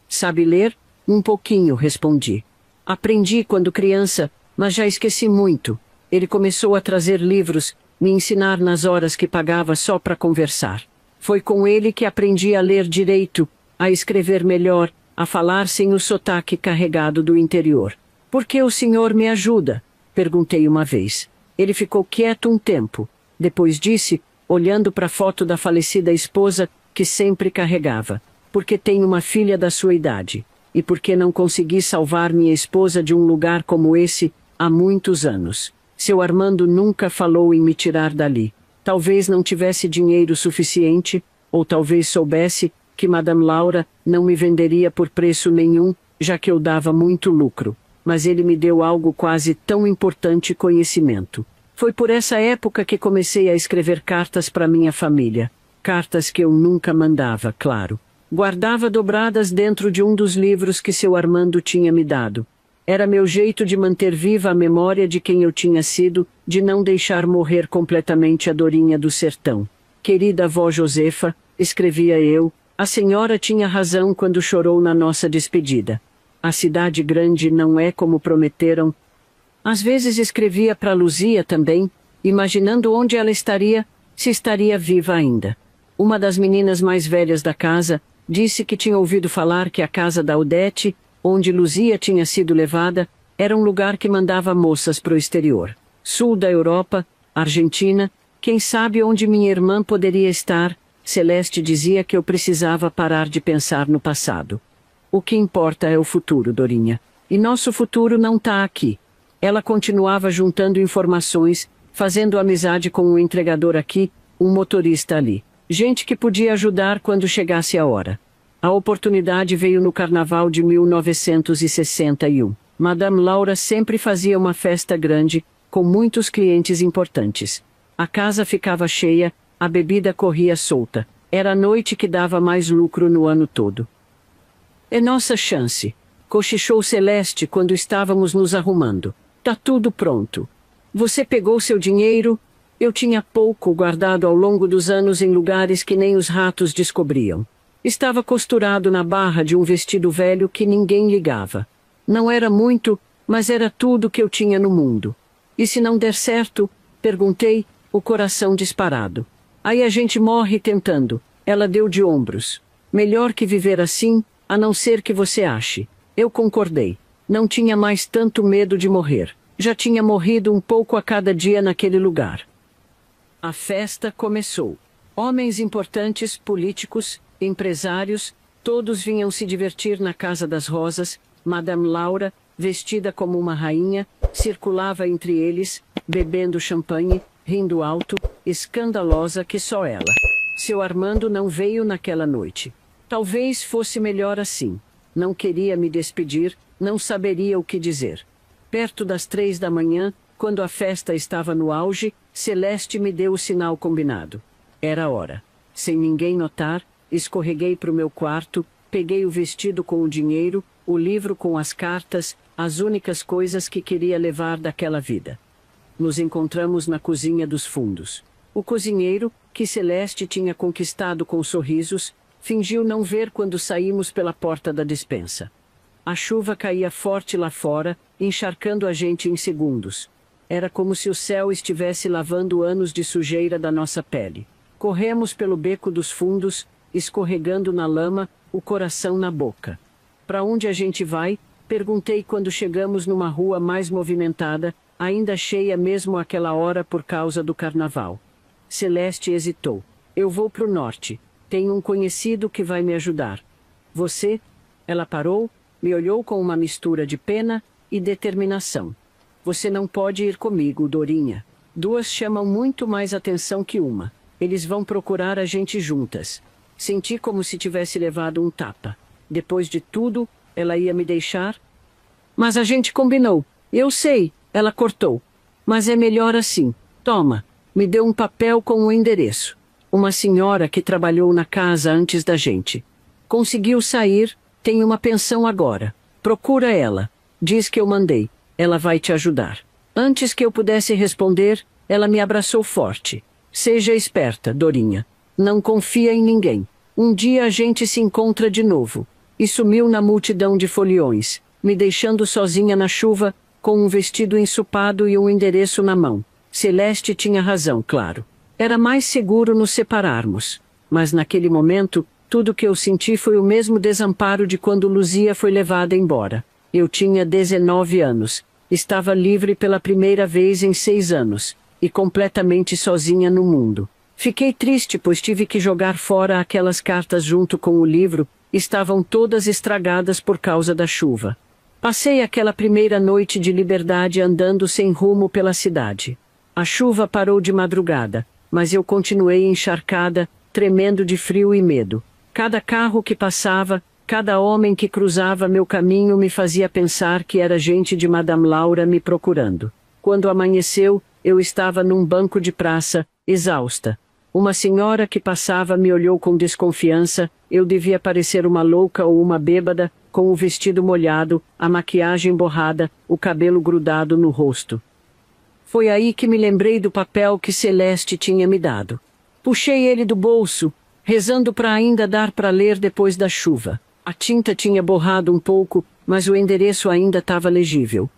[SPEAKER 1] Sabe ler? Um pouquinho, respondi. Aprendi quando criança, mas já esqueci muito. Ele começou a trazer livros, me ensinar nas horas que pagava só para conversar. Foi com ele que aprendi a ler direito, a escrever melhor, a falar sem o sotaque carregado do interior. "Por que o senhor me ajuda?" perguntei uma vez. Ele ficou quieto um tempo. Depois disse, olhando para a foto da falecida esposa, que sempre carregava: "Porque tenho uma filha da sua idade. E porque não consegui salvar minha esposa de um lugar como esse há muitos anos. Seu Armando nunca falou em me tirar dali. Talvez não tivesse dinheiro suficiente, ou talvez soubesse que Madame Laura não me venderia por preço nenhum, já que eu dava muito lucro. Mas ele me deu algo quase tão importante: conhecimento. Foi por essa época que comecei a escrever cartas para minha família. Cartas que eu nunca mandava, claro. Guardava dobradas dentro de um dos livros que seu Armando tinha me dado. Era meu jeito de manter viva a memória de quem eu tinha sido, de não deixar morrer completamente a Dorinha do sertão. Querida avó Josefa, escrevia eu, a senhora tinha razão quando chorou na nossa despedida. A cidade grande não é como prometeram. Às vezes escrevia para Luzia também, imaginando onde ela estaria, se estaria viva ainda. Uma das meninas mais velhas da casa disse que tinha ouvido falar que a casa da Odete, onde Luzia tinha sido levada, Era um lugar que mandava moças pro exterior. Sul da Europa, Argentina, quem sabe onde minha irmã poderia estar. Celeste dizia que eu precisava parar de pensar no passado. O que importa é o futuro, Dorinha. E nosso futuro não tá aqui. Ela continuava juntando informações, fazendo amizade com um entregador aqui, um motorista ali. Gente que podia ajudar quando chegasse a hora. A oportunidade veio no carnaval de 1961. Madame Laura sempre fazia uma festa grande, com muitos clientes importantes. A casa ficava cheia, a bebida corria solta. Era a noite que dava mais lucro no ano todo. É nossa chance, cochichou Celeste quando estávamos nos arrumando. Tá tudo pronto. Você pegou seu dinheiro? Eu tinha pouco guardado ao longo dos anos em lugares que nem os ratos descobriam. Estava costurado na barra de um vestido velho que ninguém ligava. Não era muito, mas era tudo que eu tinha no mundo. E se não der certo? Perguntei, o coração disparado. Aí a gente morre tentando. Ela deu de ombros. Melhor que viver assim, a não ser que você ache. Eu concordei. Não tinha mais tanto medo de morrer. Já tinha morrido um pouco a cada dia naquele lugar. A festa começou. Homens importantes, políticos, empresários, todos vinham se divertir na Casa das Rosas. Madame Laura, vestida como uma rainha, circulava entre eles, bebendo champanhe, rindo alto, escandalosa que só ela. Seu Armando não veio naquela noite. Talvez fosse melhor assim. Não queria me despedir, não saberia o que dizer. Perto das 3 da manhã, quando a festa estava no auge, Celeste me deu o sinal combinado. Era hora. Sem ninguém notar, escorreguei para o meu quarto, peguei o vestido com o dinheiro, o livro com as cartas, as únicas coisas que queria levar daquela vida. Nos encontramos na cozinha dos fundos. O cozinheiro, que Celeste tinha conquistado com sorrisos, fingiu não ver quando saímos pela porta da despensa. A chuva caía forte lá fora, encharcando a gente em segundos. Era como se o céu estivesse lavando anos de sujeira da nossa pele. Corremos pelo beco dos fundos, escorregando na lama, o coração na boca. Para onde a gente vai? Perguntei quando chegamos numa rua mais movimentada, ainda cheia mesmo àquela hora por causa do carnaval. Celeste hesitou. Eu vou pro norte. Tenho um conhecido que vai me ajudar. Você? Ela parou, me olhou com uma mistura de pena e determinação. Você não pode ir comigo, Dorinha. 2 chamam muito mais atenção que uma. Eles vão procurar a gente juntas. Senti como se tivesse levado um tapa. Depois de tudo, ela ia me deixar? Mas a gente combinou. Eu sei, ela cortou. Mas é melhor assim. Toma. Me deu um papel com o endereço. Uma senhora que trabalhou na casa antes da gente. Conseguiu sair, tem uma pensão agora. Procura ela. Diz que eu mandei. Ela vai te ajudar. Antes que eu pudesse responder, ela me abraçou forte. Seja esperta, Dorinha. Não confia em ninguém. Um dia a gente se encontra de novo. E sumiu na multidão de foliões, me deixando sozinha na chuva, com um vestido ensopado e um endereço na mão. Celeste tinha razão, claro. Era mais seguro nos separarmos. Mas naquele momento, tudo que eu senti foi o mesmo desamparo de quando Luzia foi levada embora. Eu tinha 19 anos. Estava livre pela primeira vez em 6 anos. E completamente sozinha no mundo. Fiquei triste pois tive que jogar fora aquelas cartas junto com o livro. Estavam todas estragadas por causa da chuva. Passei aquela primeira noite de liberdade andando sem rumo pela cidade. A chuva parou de madrugada, mas eu continuei encharcada, tremendo de frio e medo. Cada carro que passava, cada homem que cruzava meu caminho me fazia pensar que era gente de Madame Laura me procurando. Quando amanheceu, eu estava num banco de praça, exausta. Uma senhora que passava me olhou com desconfiança. Eu devia parecer uma louca ou uma bêbada, com o vestido molhado, a maquiagem borrada, o cabelo grudado no rosto. Foi aí que me lembrei do papel que Celeste tinha me dado. Puxei ele do bolso, rezando para ainda dar para ler depois da chuva. A tinta tinha borrado um pouco, mas o endereço ainda estava legível.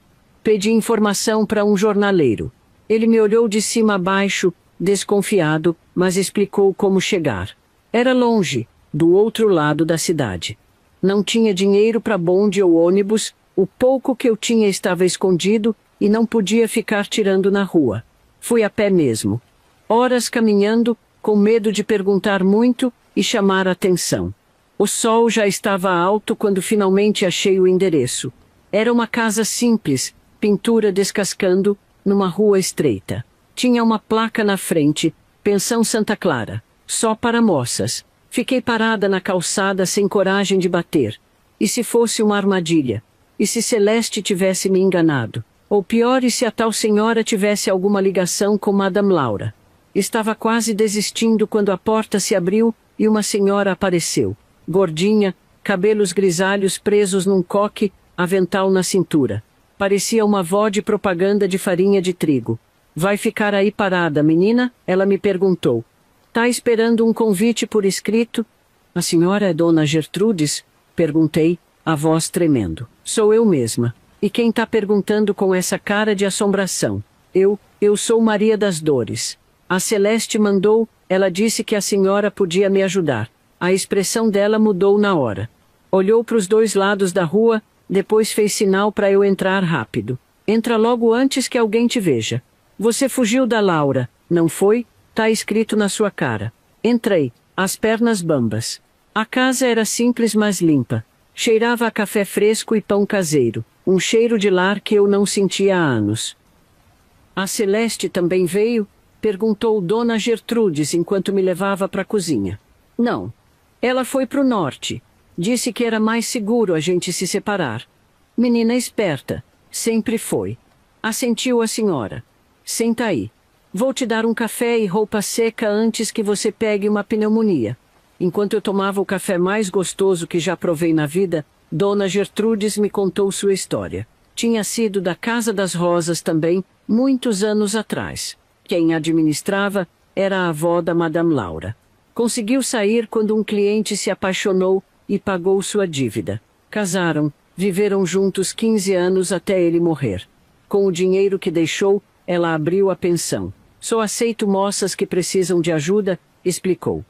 [SPEAKER 1] Pedi informação para um jornaleiro. Ele me olhou de cima a baixo, desconfiado, mas explicou como chegar. Era longe, do outro lado da cidade. Não tinha dinheiro para bonde ou ônibus, O pouco que eu tinha estava escondido e não podia ficar tirando na rua. Fui a pé mesmo. Horas caminhando, com medo de perguntar muito e chamar a atenção. O sol já estava alto quando finalmente achei o endereço. Era uma casa simples, pintura descascando, numa rua estreita. Tinha uma placa na frente, Pensão Santa Clara, só para moças. Fiquei parada na calçada sem coragem de bater. E se fosse uma armadilha? E se Celeste tivesse me enganado? Ou pior, e se a tal senhora tivesse alguma ligação com Madame Laura? Estava quase desistindo quando a porta se abriu e uma senhora apareceu. Gordinha, cabelos grisalhos presos num coque, avental na cintura. Parecia uma vó de propaganda de farinha de trigo. Vai ficar aí parada, menina? Ela me perguntou. Tá esperando um convite por escrito? A senhora é Dona Gertrudes? Perguntei, a voz tremendo. Sou eu mesma. E quem tá perguntando com essa cara de assombração? Eu sou Maria das Dores. A Celeste mandou, ela disse que a senhora podia me ajudar. A expressão dela mudou na hora. Olhou para os dois lados da rua, depois fez sinal para eu entrar rápido. Entra logo antes que alguém te veja. Você fugiu da Laura, não foi? Tá escrito na sua cara. Entrei, as pernas bambas. A casa era simples mas limpa. Cheirava a café fresco e pão caseiro, um cheiro de lar que eu não sentia há anos. A Celeste também veio? Perguntou Dona Gertrudes enquanto me levava para a cozinha. Não. Ela foi pro norte. Disse que era mais seguro a gente se separar. Menina esperta. Sempre foi. Assentiu a senhora. Senta aí. Vou te dar um café e roupa seca antes que você pegue uma pneumonia. Enquanto eu tomava o café mais gostoso que já provei na vida, Dona Gertrudes me contou sua história. Tinha sido da Casa das Rosas também, muitos anos atrás. Quem administrava era a avó da Madame Laura. Conseguiu sair quando um cliente se apaixonou e pagou sua dívida. Casaram, viveram juntos 15 anos até ele morrer. Com o dinheiro que deixou, ela abriu a pensão. Só aceito moças que precisam de ajuda, explicou.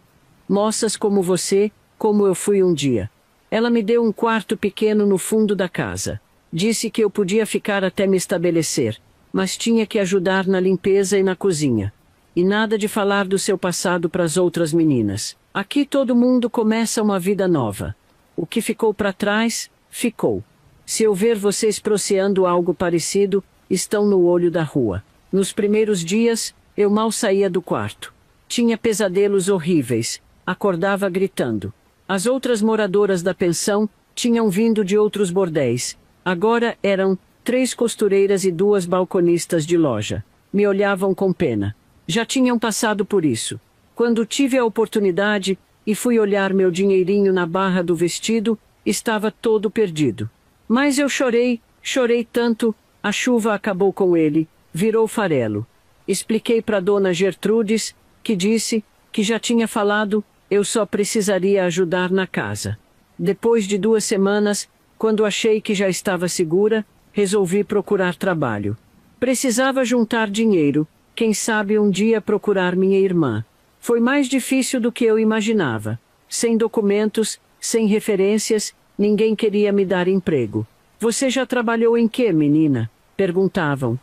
[SPEAKER 1] Moças como você, como eu fui um dia. Ela me deu um quarto pequeno no fundo da casa. Disse que eu podia ficar até me estabelecer, mas tinha que ajudar na limpeza e na cozinha. E nada de falar do seu passado para as outras meninas. Aqui todo mundo começa uma vida nova. O que ficou para trás, ficou. Se eu ver vocês proceando algo parecido, estão no olho da rua. Nos primeiros dias, eu mal saía do quarto. Tinha pesadelos horríveis. Acordava gritando. As outras moradoras da pensão tinham vindo de outros bordéis. Agora eram 3 costureiras e 2 balconistas de loja. Me olhavam com pena. Já tinham passado por isso. Quando tive a oportunidade e fui olhar meu dinheirinho na barra do vestido, estava todo perdido. Mas eu chorei tanto, a chuva acabou com ele, virou farelo. Expliquei para Dona Gertrudes, que disse que já tinha falado, eu só precisaria ajudar na casa. Depois de 2 semanas, quando achei que já estava segura, resolvi procurar trabalho. Precisava juntar dinheiro, quem sabe um dia procurar minha irmã. Foi mais difícil do que eu imaginava. Sem documentos, sem referências, ninguém queria me dar emprego. Você já trabalhou em quê, menina? Perguntavam.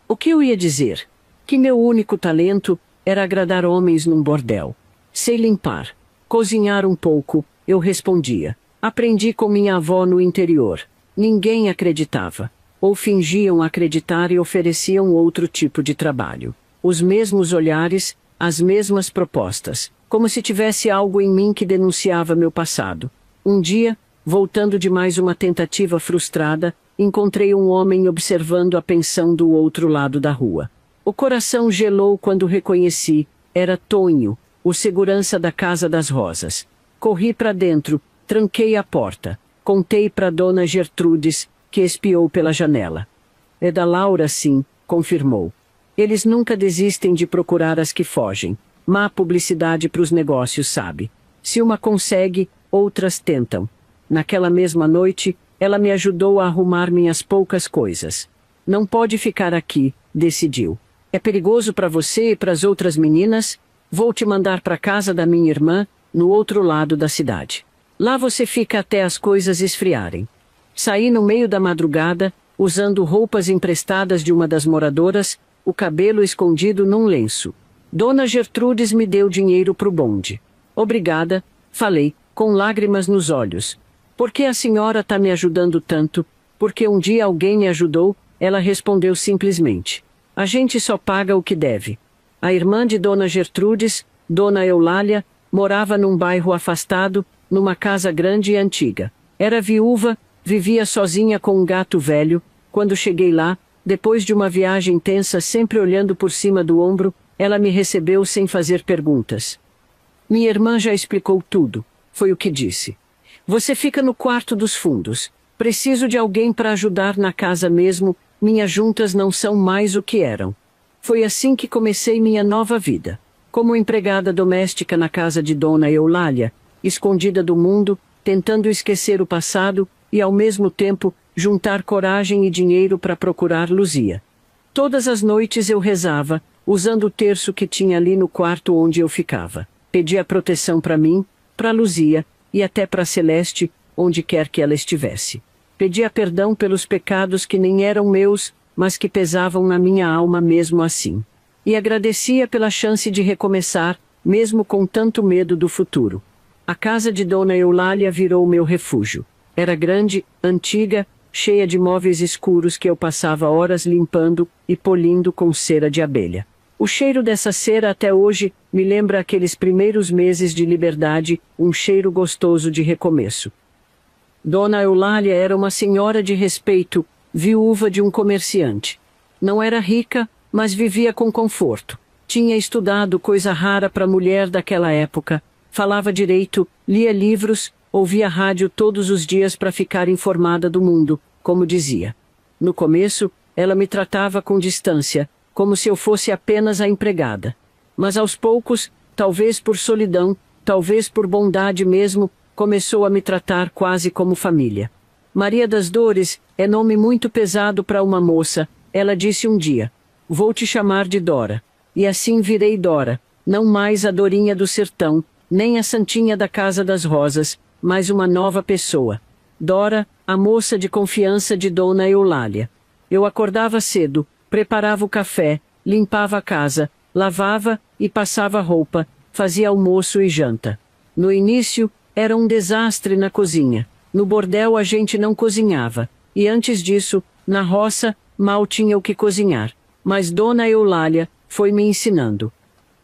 [SPEAKER 1] O que eu ia dizer? Que meu único talento era agradar homens num bordel. Sei limpar, cozinhar um pouco, eu respondia. Aprendi com minha avó no interior. Ninguém acreditava. Ou fingiam acreditar e ofereciam outro tipo de trabalho. Os mesmos olhares, as mesmas propostas, como se tivesse algo em mim que denunciava meu passado. Um dia, voltando de mais uma tentativa frustrada, encontrei um homem observando a pensão do outro lado da rua. O coração gelou quando reconheci, era Tonho, o segurança da Casa das Rosas. Corri para dentro, tranquei a porta, contei para Dona Gertrudes, que espiou pela janela. É da Laura, sim, confirmou. Eles nunca desistem de procurar as que fogem. Má publicidade para os negócios, sabe? Se uma consegue, outras tentam. Naquela mesma noite, ela me ajudou a arrumar minhas poucas coisas. Não pode ficar aqui, decidiu. É perigoso para você e para as outras meninas? Vou te mandar para casa da minha irmã, no outro lado da cidade. Lá você fica até as coisas esfriarem. Saí no meio da madrugada, usando roupas emprestadas de uma das moradoras, o cabelo escondido num lenço. Dona Gertrudes me deu dinheiro pro bonde. Obrigada, falei, com lágrimas nos olhos. Por que a senhora tá me ajudando tanto? Porque um dia alguém me ajudou, ela respondeu simplesmente. A gente só paga o que deve. A irmã de Dona Gertrudes, Dona Eulália, morava num bairro afastado, numa casa grande e antiga. Era viúva, vivia sozinha com um gato velho. Quando cheguei lá, depois de uma viagem tensa sempre olhando por cima do ombro, ela me recebeu sem fazer perguntas. Minha irmã já explicou tudo, foi o que disse. Você fica no quarto dos fundos. Preciso de alguém para ajudar na casa mesmo, minhas juntas não são mais o que eram. Foi assim que comecei minha nova vida. Como empregada doméstica na casa de Dona Eulália, escondida do mundo, tentando esquecer o passado e, ao mesmo tempo, juntar coragem e dinheiro para procurar Luzia. Todas as noites eu rezava, usando o terço que tinha ali no quarto onde eu ficava. Pedia proteção para mim, para Luzia e até para Celeste, onde quer que ela estivesse. Pedia perdão pelos pecados que nem eram meus, mas que pesavam na minha alma mesmo assim. E agradecia pela chance de recomeçar, mesmo com tanto medo do futuro. A casa de Dona Eulália virou meu refúgio. Era grande, antiga, cheia de móveis escuros que eu passava horas limpando e polindo com cera de abelha. O cheiro dessa cera até hoje me lembra aqueles primeiros meses de liberdade, um cheiro gostoso de recomeço. Dona Eulália era uma senhora de respeito, viúva de um comerciante. Não era rica, mas vivia com conforto. Tinha estudado coisa rara para mulher daquela época, falava direito, lia livros, ouvia rádio todos os dias para ficar informada do mundo, como dizia. No começo, ela me tratava com distância, como se eu fosse apenas a empregada. Mas aos poucos, talvez por solidão, talvez por bondade mesmo, começou a me tratar quase como família. Maria das Dores é nome muito pesado para uma moça, ela disse um dia. Vou te chamar de Dora. E assim virei Dora, não mais a Dorinha do sertão, nem a Santinha da Casa das Rosas, mas uma nova pessoa. Dora, a moça de confiança de Dona Eulália. Eu acordava cedo, preparava o café, limpava a casa, lavava e passava roupa, fazia almoço e janta. No início, era um desastre na cozinha. No bordel a gente não cozinhava, e antes disso, na roça, mal tinha o que cozinhar. Mas Dona Eulália foi me ensinando.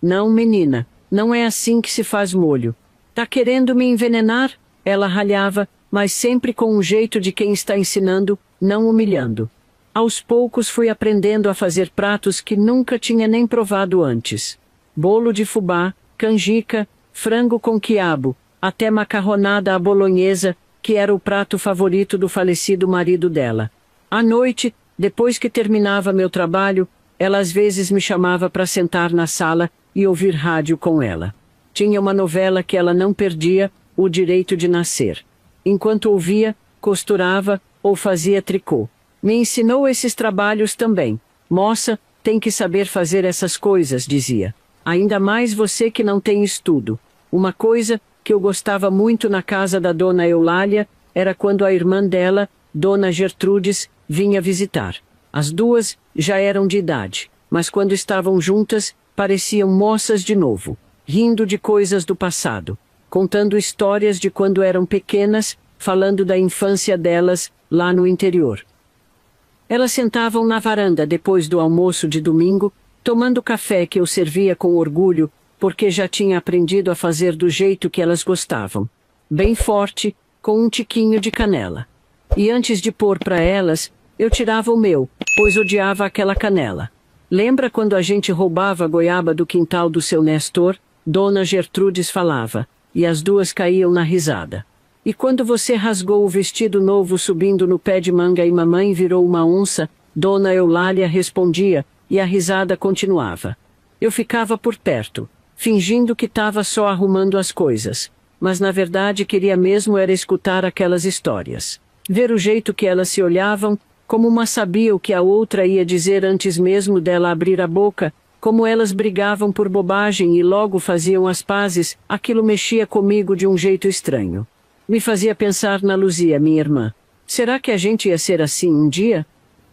[SPEAKER 1] Não, menina, não é assim que se faz molho. Tá querendo me envenenar? Ela ralhava, mas sempre com um jeito de quem está ensinando, não humilhando. Aos poucos fui aprendendo a fazer pratos que nunca tinha nem provado antes. Bolo de fubá, canjica, frango com quiabo, até macarronada à bolonhesa, que era o prato favorito do falecido marido dela. À noite, depois que terminava meu trabalho, ela às vezes me chamava para sentar na sala e ouvir rádio com ela. Tinha uma novela que ela não perdia, O Direito de Nascer. Enquanto ouvia, costurava ou fazia tricô. Me ensinou esses trabalhos também. Moça, tem que saber fazer essas coisas, dizia. Ainda mais você que não tem estudo. Uma coisa que eu gostava muito na casa da Dona Eulália era quando a irmã dela, Dona Gertrudes, vinha visitar. As duas já eram de idade, mas quando estavam juntas, pareciam moças de novo, rindo de coisas do passado, contando histórias de quando eram pequenas, falando da infância delas lá no interior. Elas sentavam na varanda depois do almoço de domingo, tomando café que eu servia com orgulho, porque já tinha aprendido a fazer do jeito que elas gostavam. Bem forte, com um tiquinho de canela. E antes de pôr para elas, eu tirava o meu, pois odiava aquela canela. Lembra quando a gente roubava a goiaba do quintal do seu Nestor? Dona Gertrudes falava, e as duas caíam na risada. E quando você rasgou o vestido novo subindo no pé de manga e mamãe virou uma onça, Dona Eulália respondia, e a risada continuava. Eu ficava por perto, fingindo que estava só arrumando as coisas, mas na verdade queria mesmo era escutar aquelas histórias. Ver o jeito que elas se olhavam, como uma sabia o que a outra ia dizer antes mesmo dela abrir a boca, como elas brigavam por bobagem e logo faziam as pazes, aquilo mexia comigo de um jeito estranho. Me fazia pensar na Luzia, minha irmã. Será que a gente ia ser assim um dia?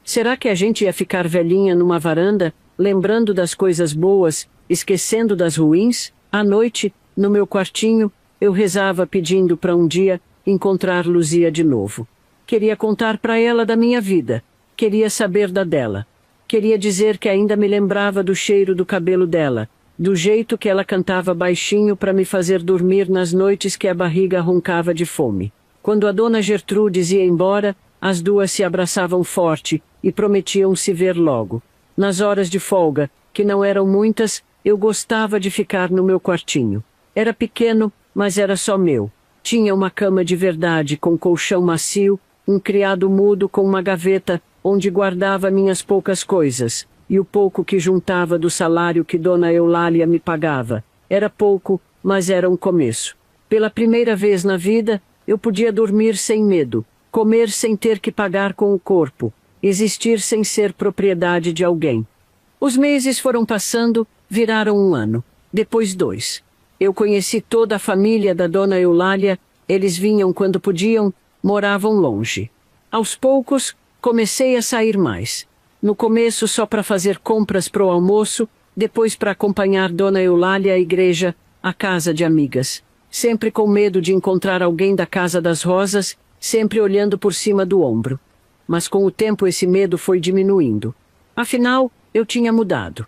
[SPEAKER 1] Será que a gente ia ficar velhinha numa varanda, lembrando das coisas boas, esquecendo das ruins? À noite, no meu quartinho, eu rezava pedindo para um dia encontrar Luzia de novo. Queria contar para ela da minha vida. Queria saber da dela. Queria dizer que ainda me lembrava do cheiro do cabelo dela, do jeito que ela cantava baixinho para me fazer dormir nas noites que a barriga roncava de fome. Quando a dona Gertrudes ia embora, as duas se abraçavam forte e prometiam se ver logo. Nas horas de folga, que não eram muitas, eu gostava de ficar no meu quartinho. Era pequeno, mas era só meu. Tinha uma cama de verdade com colchão macio, um criado mudo com uma gaveta onde guardava minhas poucas coisas, e o pouco que juntava do salário que Dona Eulália me pagava. Era pouco, mas era um começo. Pela primeira vez na vida, eu podia dormir sem medo, comer sem ter que pagar com o corpo, existir sem ser propriedade de alguém. Os meses foram passando, viraram um ano, depois 2. Eu conheci toda a família da Dona Eulália, eles vinham quando podiam, moravam longe. Aos poucos, comecei a sair mais. No começo só para fazer compras pro almoço, depois para acompanhar Dona Eulália à igreja, à casa de amigas. Sempre com medo de encontrar alguém da Casa das Rosas, sempre olhando por cima do ombro. Mas com o tempo esse medo foi diminuindo. Afinal, eu tinha mudado.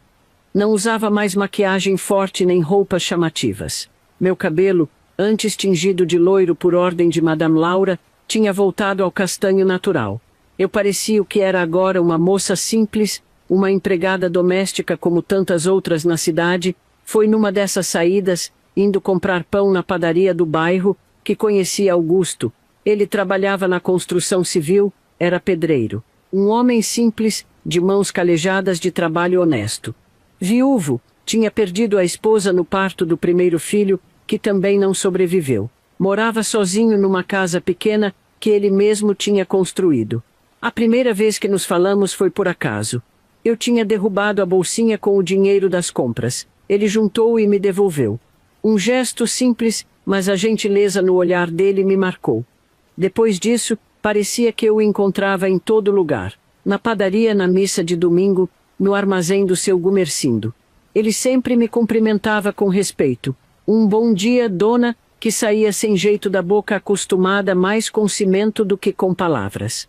[SPEAKER 1] Não usava mais maquiagem forte nem roupas chamativas. Meu cabelo, antes tingido de loiro por ordem de Madame Laura, tinha voltado ao castanho natural. Eu parecia o que era agora uma moça simples, uma empregada doméstica como tantas outras na cidade. Foi numa dessas saídas, indo comprar pão na padaria do bairro, que conheci Augusto. Ele trabalhava na construção civil, era pedreiro. Um homem simples, de mãos calejadas de trabalho honesto. Viúvo, tinha perdido a esposa no parto do primeiro filho, que também não sobreviveu. Morava sozinho numa casa pequena que ele mesmo tinha construído. A primeira vez que nos falamos foi por acaso. Eu tinha derrubado a bolsinha com o dinheiro das compras. Ele juntou e me devolveu. Um gesto simples, mas a gentileza no olhar dele me marcou. Depois disso, parecia que eu o encontrava em todo lugar. Na padaria, na missa de domingo, no armazém do seu Gumercindo. Ele sempre me cumprimentava com respeito. Um bom dia, dona, que saía sem jeito da boca acostumada mais com cimento do que com palavras.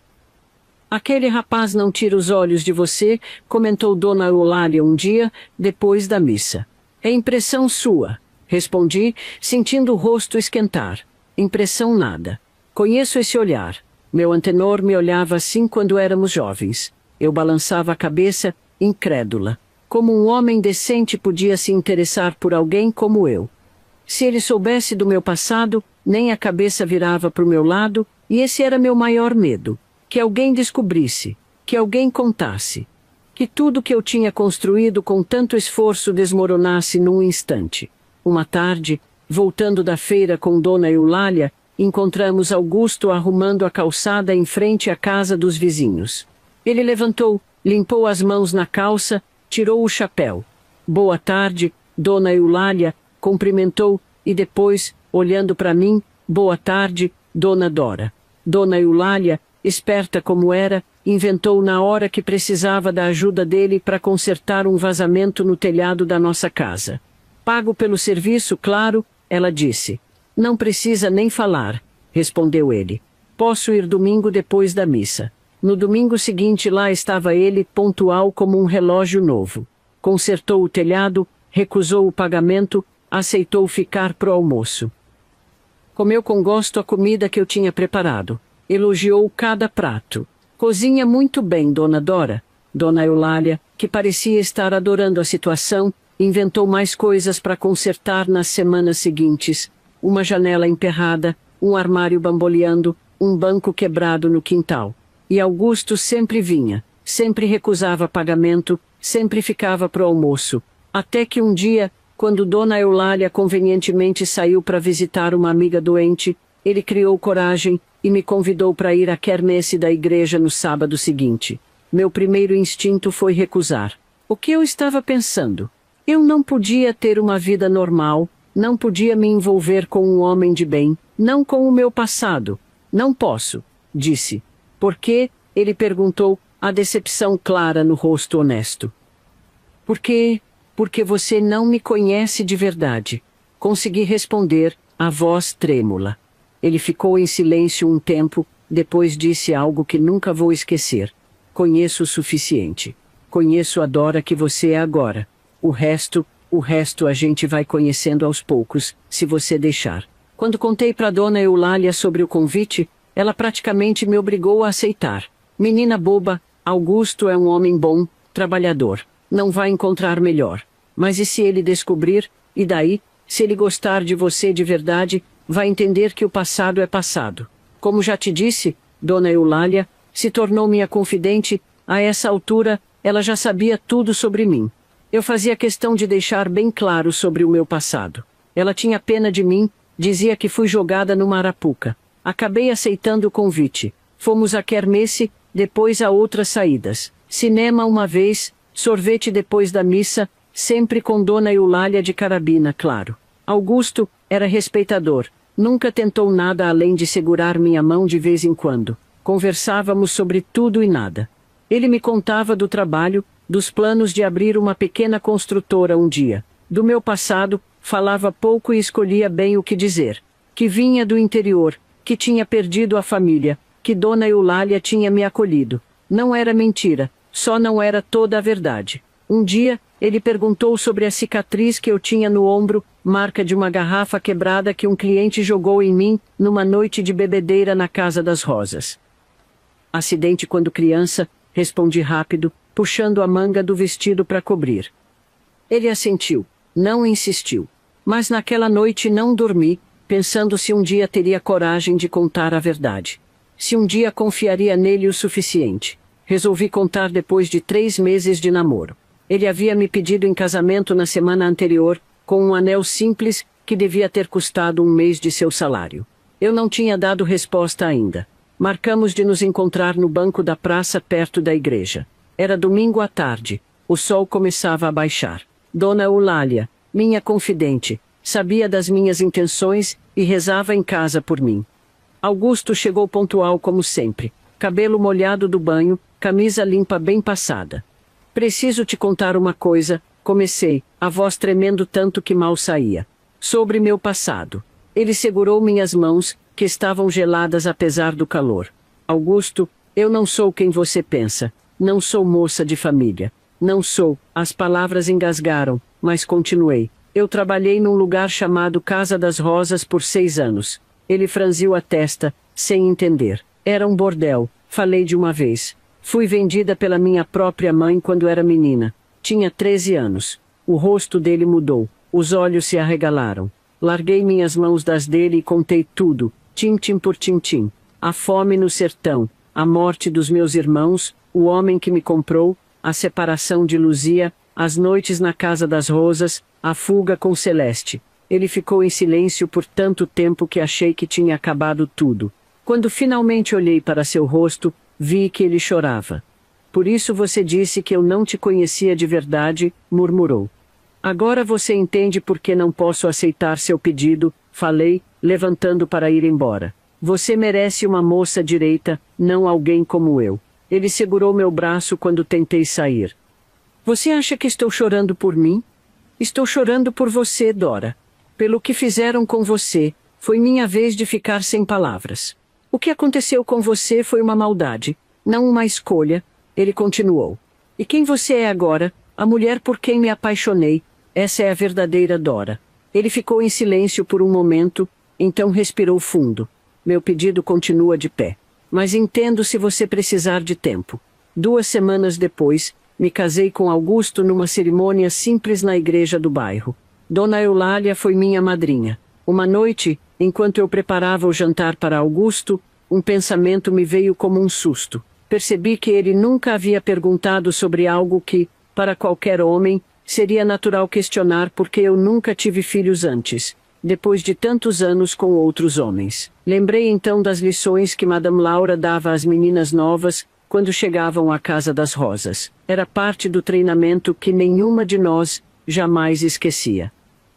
[SPEAKER 1] Aquele rapaz não tira os olhos de você, comentou Dona Eulália um dia, depois da missa. É impressão sua, respondi, sentindo o rosto esquentar. Impressão nada. Conheço esse olhar. Meu antenor me olhava assim quando éramos jovens. Eu balançava a cabeça, incrédula. Como um homem decente podia se interessar por alguém como eu? Se ele soubesse do meu passado, nem a cabeça virava para o meu lado, e esse era meu maior medo. Que alguém descobrisse, que alguém contasse. Que tudo que eu tinha construído com tanto esforço desmoronasse num instante. Uma tarde, voltando da feira com Dona Eulália, encontramos Augusto arrumando a calçada em frente à casa dos vizinhos. Ele levantou, limpou as mãos na calça, tirou o chapéu. Boa tarde, Dona Eulália, cumprimentou, e depois, olhando para mim, boa tarde, Dona Dora. Dona Eulália, esperta como era, inventou na hora que precisava da ajuda dele para consertar um vazamento no telhado da nossa casa. Pago pelo serviço, claro, ela disse. Não precisa nem falar, respondeu ele. Posso ir domingo depois da missa. No domingo seguinte lá estava ele, pontual como um relógio novo. Consertou o telhado, recusou o pagamento, aceitou ficar pro almoço. Comeu com gosto a comida que eu tinha preparado. Elogiou cada prato. Cozinha muito bem, Dona Dora. Dona Eulália, que parecia estar adorando a situação, inventou mais coisas para consertar nas semanas seguintes. Uma janela emperrada, um armário bamboleando, um banco quebrado no quintal. E Augusto sempre vinha, sempre recusava pagamento, sempre ficava pro almoço. Até que um dia, quando Dona Eulália convenientemente saiu para visitar uma amiga doente, ele criou coragem e me convidou para ir à quermesse da igreja no sábado seguinte. Meu primeiro instinto foi recusar. O que eu estava pensando? Eu não podia ter uma vida normal, não podia me envolver com um homem de bem, não com o meu passado. Não posso, disse. Por quê? Ele perguntou, a decepção clara no rosto honesto. Por quê? Porque você não me conhece de verdade. Consegui responder, a voz trêmula. Ele ficou em silêncio um tempo, depois disse algo que nunca vou esquecer. Conheço o suficiente. Conheço a Dora que você é agora. O resto a gente vai conhecendo aos poucos, se você deixar. Quando contei para Dona Eulália sobre o convite, ela praticamente me obrigou a aceitar. Menina boba, Augusto é um homem bom, trabalhador. Não vai encontrar melhor. Mas e se ele descobrir, e daí, se ele gostar de você de verdade, vai entender que o passado é passado. Como já te disse, Dona Eulália se tornou minha confidente, a essa altura, ela já sabia tudo sobre mim. Eu fazia questão de deixar bem claro sobre o meu passado. Ela tinha pena de mim, dizia que fui jogada numa arapuca. Acabei aceitando o convite. Fomos à quermesse, depois a outras saídas. Cinema uma vez, sorvete depois da missa, sempre com Dona Eulália de carabina, claro. Augusto era respeitador. Nunca tentou nada além de segurar minha mão de vez em quando. Conversávamos sobre tudo e nada. Ele me contava do trabalho, dos planos de abrir uma pequena construtora um dia. Do meu passado, falava pouco e escolhia bem o que dizer. Que vinha do interior, que tinha perdido a família, que Dona Eulália tinha me acolhido. Não era mentira, só não era toda a verdade. Um dia, ele perguntou sobre a cicatriz que eu tinha no ombro, marca de uma garrafa quebrada que um cliente jogou em mim, numa noite de bebedeira na Casa das Rosas. Acidente quando criança, respondi rápido, puxando a manga do vestido para cobrir. Ele assentiu, não insistiu. Mas naquela noite não dormi, pensando se um dia teria coragem de contar a verdade. Se um dia confiaria nele o suficiente. Resolvi contar depois de 3 meses de namoro. Ele havia me pedido em casamento na semana anterior, com um anel simples, que devia ter custado 1 mês de seu salário. Eu não tinha dado resposta ainda. Marcamos de nos encontrar no banco da praça perto da igreja. Era domingo à tarde. O sol começava a baixar. Dona Eulália, minha confidente, sabia das minhas intenções e rezava em casa por mim. Augusto chegou pontual como sempre. Cabelo molhado do banho, camisa limpa bem passada. Preciso te contar uma coisa, comecei, a voz tremendo tanto que mal saía. Sobre meu passado. Ele segurou minhas mãos, que estavam geladas apesar do calor. Augusto, eu não sou quem você pensa. Não sou moça de família. Não sou. As palavras engasgaram, mas continuei. Eu trabalhei num lugar chamado Casa das Rosas por 6 anos. Ele franziu a testa, sem entender. Era um bordel, falei de uma vez. Fui vendida pela minha própria mãe quando era menina. Tinha 13 anos. O rosto dele mudou. Os olhos se arregalaram. Larguei minhas mãos das dele e contei tudo, tim-tim por tim-tim. A fome no sertão, a morte dos meus irmãos, o homem que me comprou, a separação de Luzia, as noites na Casa das Rosas, a fuga com Celeste. Ele ficou em silêncio por tanto tempo que achei que tinha acabado tudo. Quando finalmente olhei para seu rosto, vi que ele chorava. Por isso você disse que eu não te conhecia de verdade, murmurou. Agora você entende por que não posso aceitar seu pedido, falei, levantando para ir embora. Você merece uma moça direita, não alguém como eu. Ele segurou meu braço quando tentei sair. Você acha que estou chorando por mim? Estou chorando por você, Dora. Pelo que fizeram com você, foi minha vez de ficar sem palavras. O que aconteceu com você foi uma maldade, não uma escolha, ele continuou. E quem você é agora, a mulher por quem me apaixonei, essa é a verdadeira Dora. Ele ficou em silêncio por um momento, então respirou fundo. Meu pedido continua de pé. Mas entendo se você precisar de tempo. 2 semanas depois, me casei com Augusto numa cerimônia simples na igreja do bairro. Dona Eulália foi minha madrinha. Uma noite, enquanto eu preparava o jantar para Augusto, um pensamento me veio como um susto. Percebi que ele nunca havia perguntado sobre algo que, para qualquer homem, seria natural questionar porque eu nunca tive filhos antes, depois de tantos anos com outros homens. Lembrei então das lições que Madame Laura dava às meninas novas quando chegavam à Casa das Rosas. Era parte do treinamento que nenhuma de nós jamais esquecia.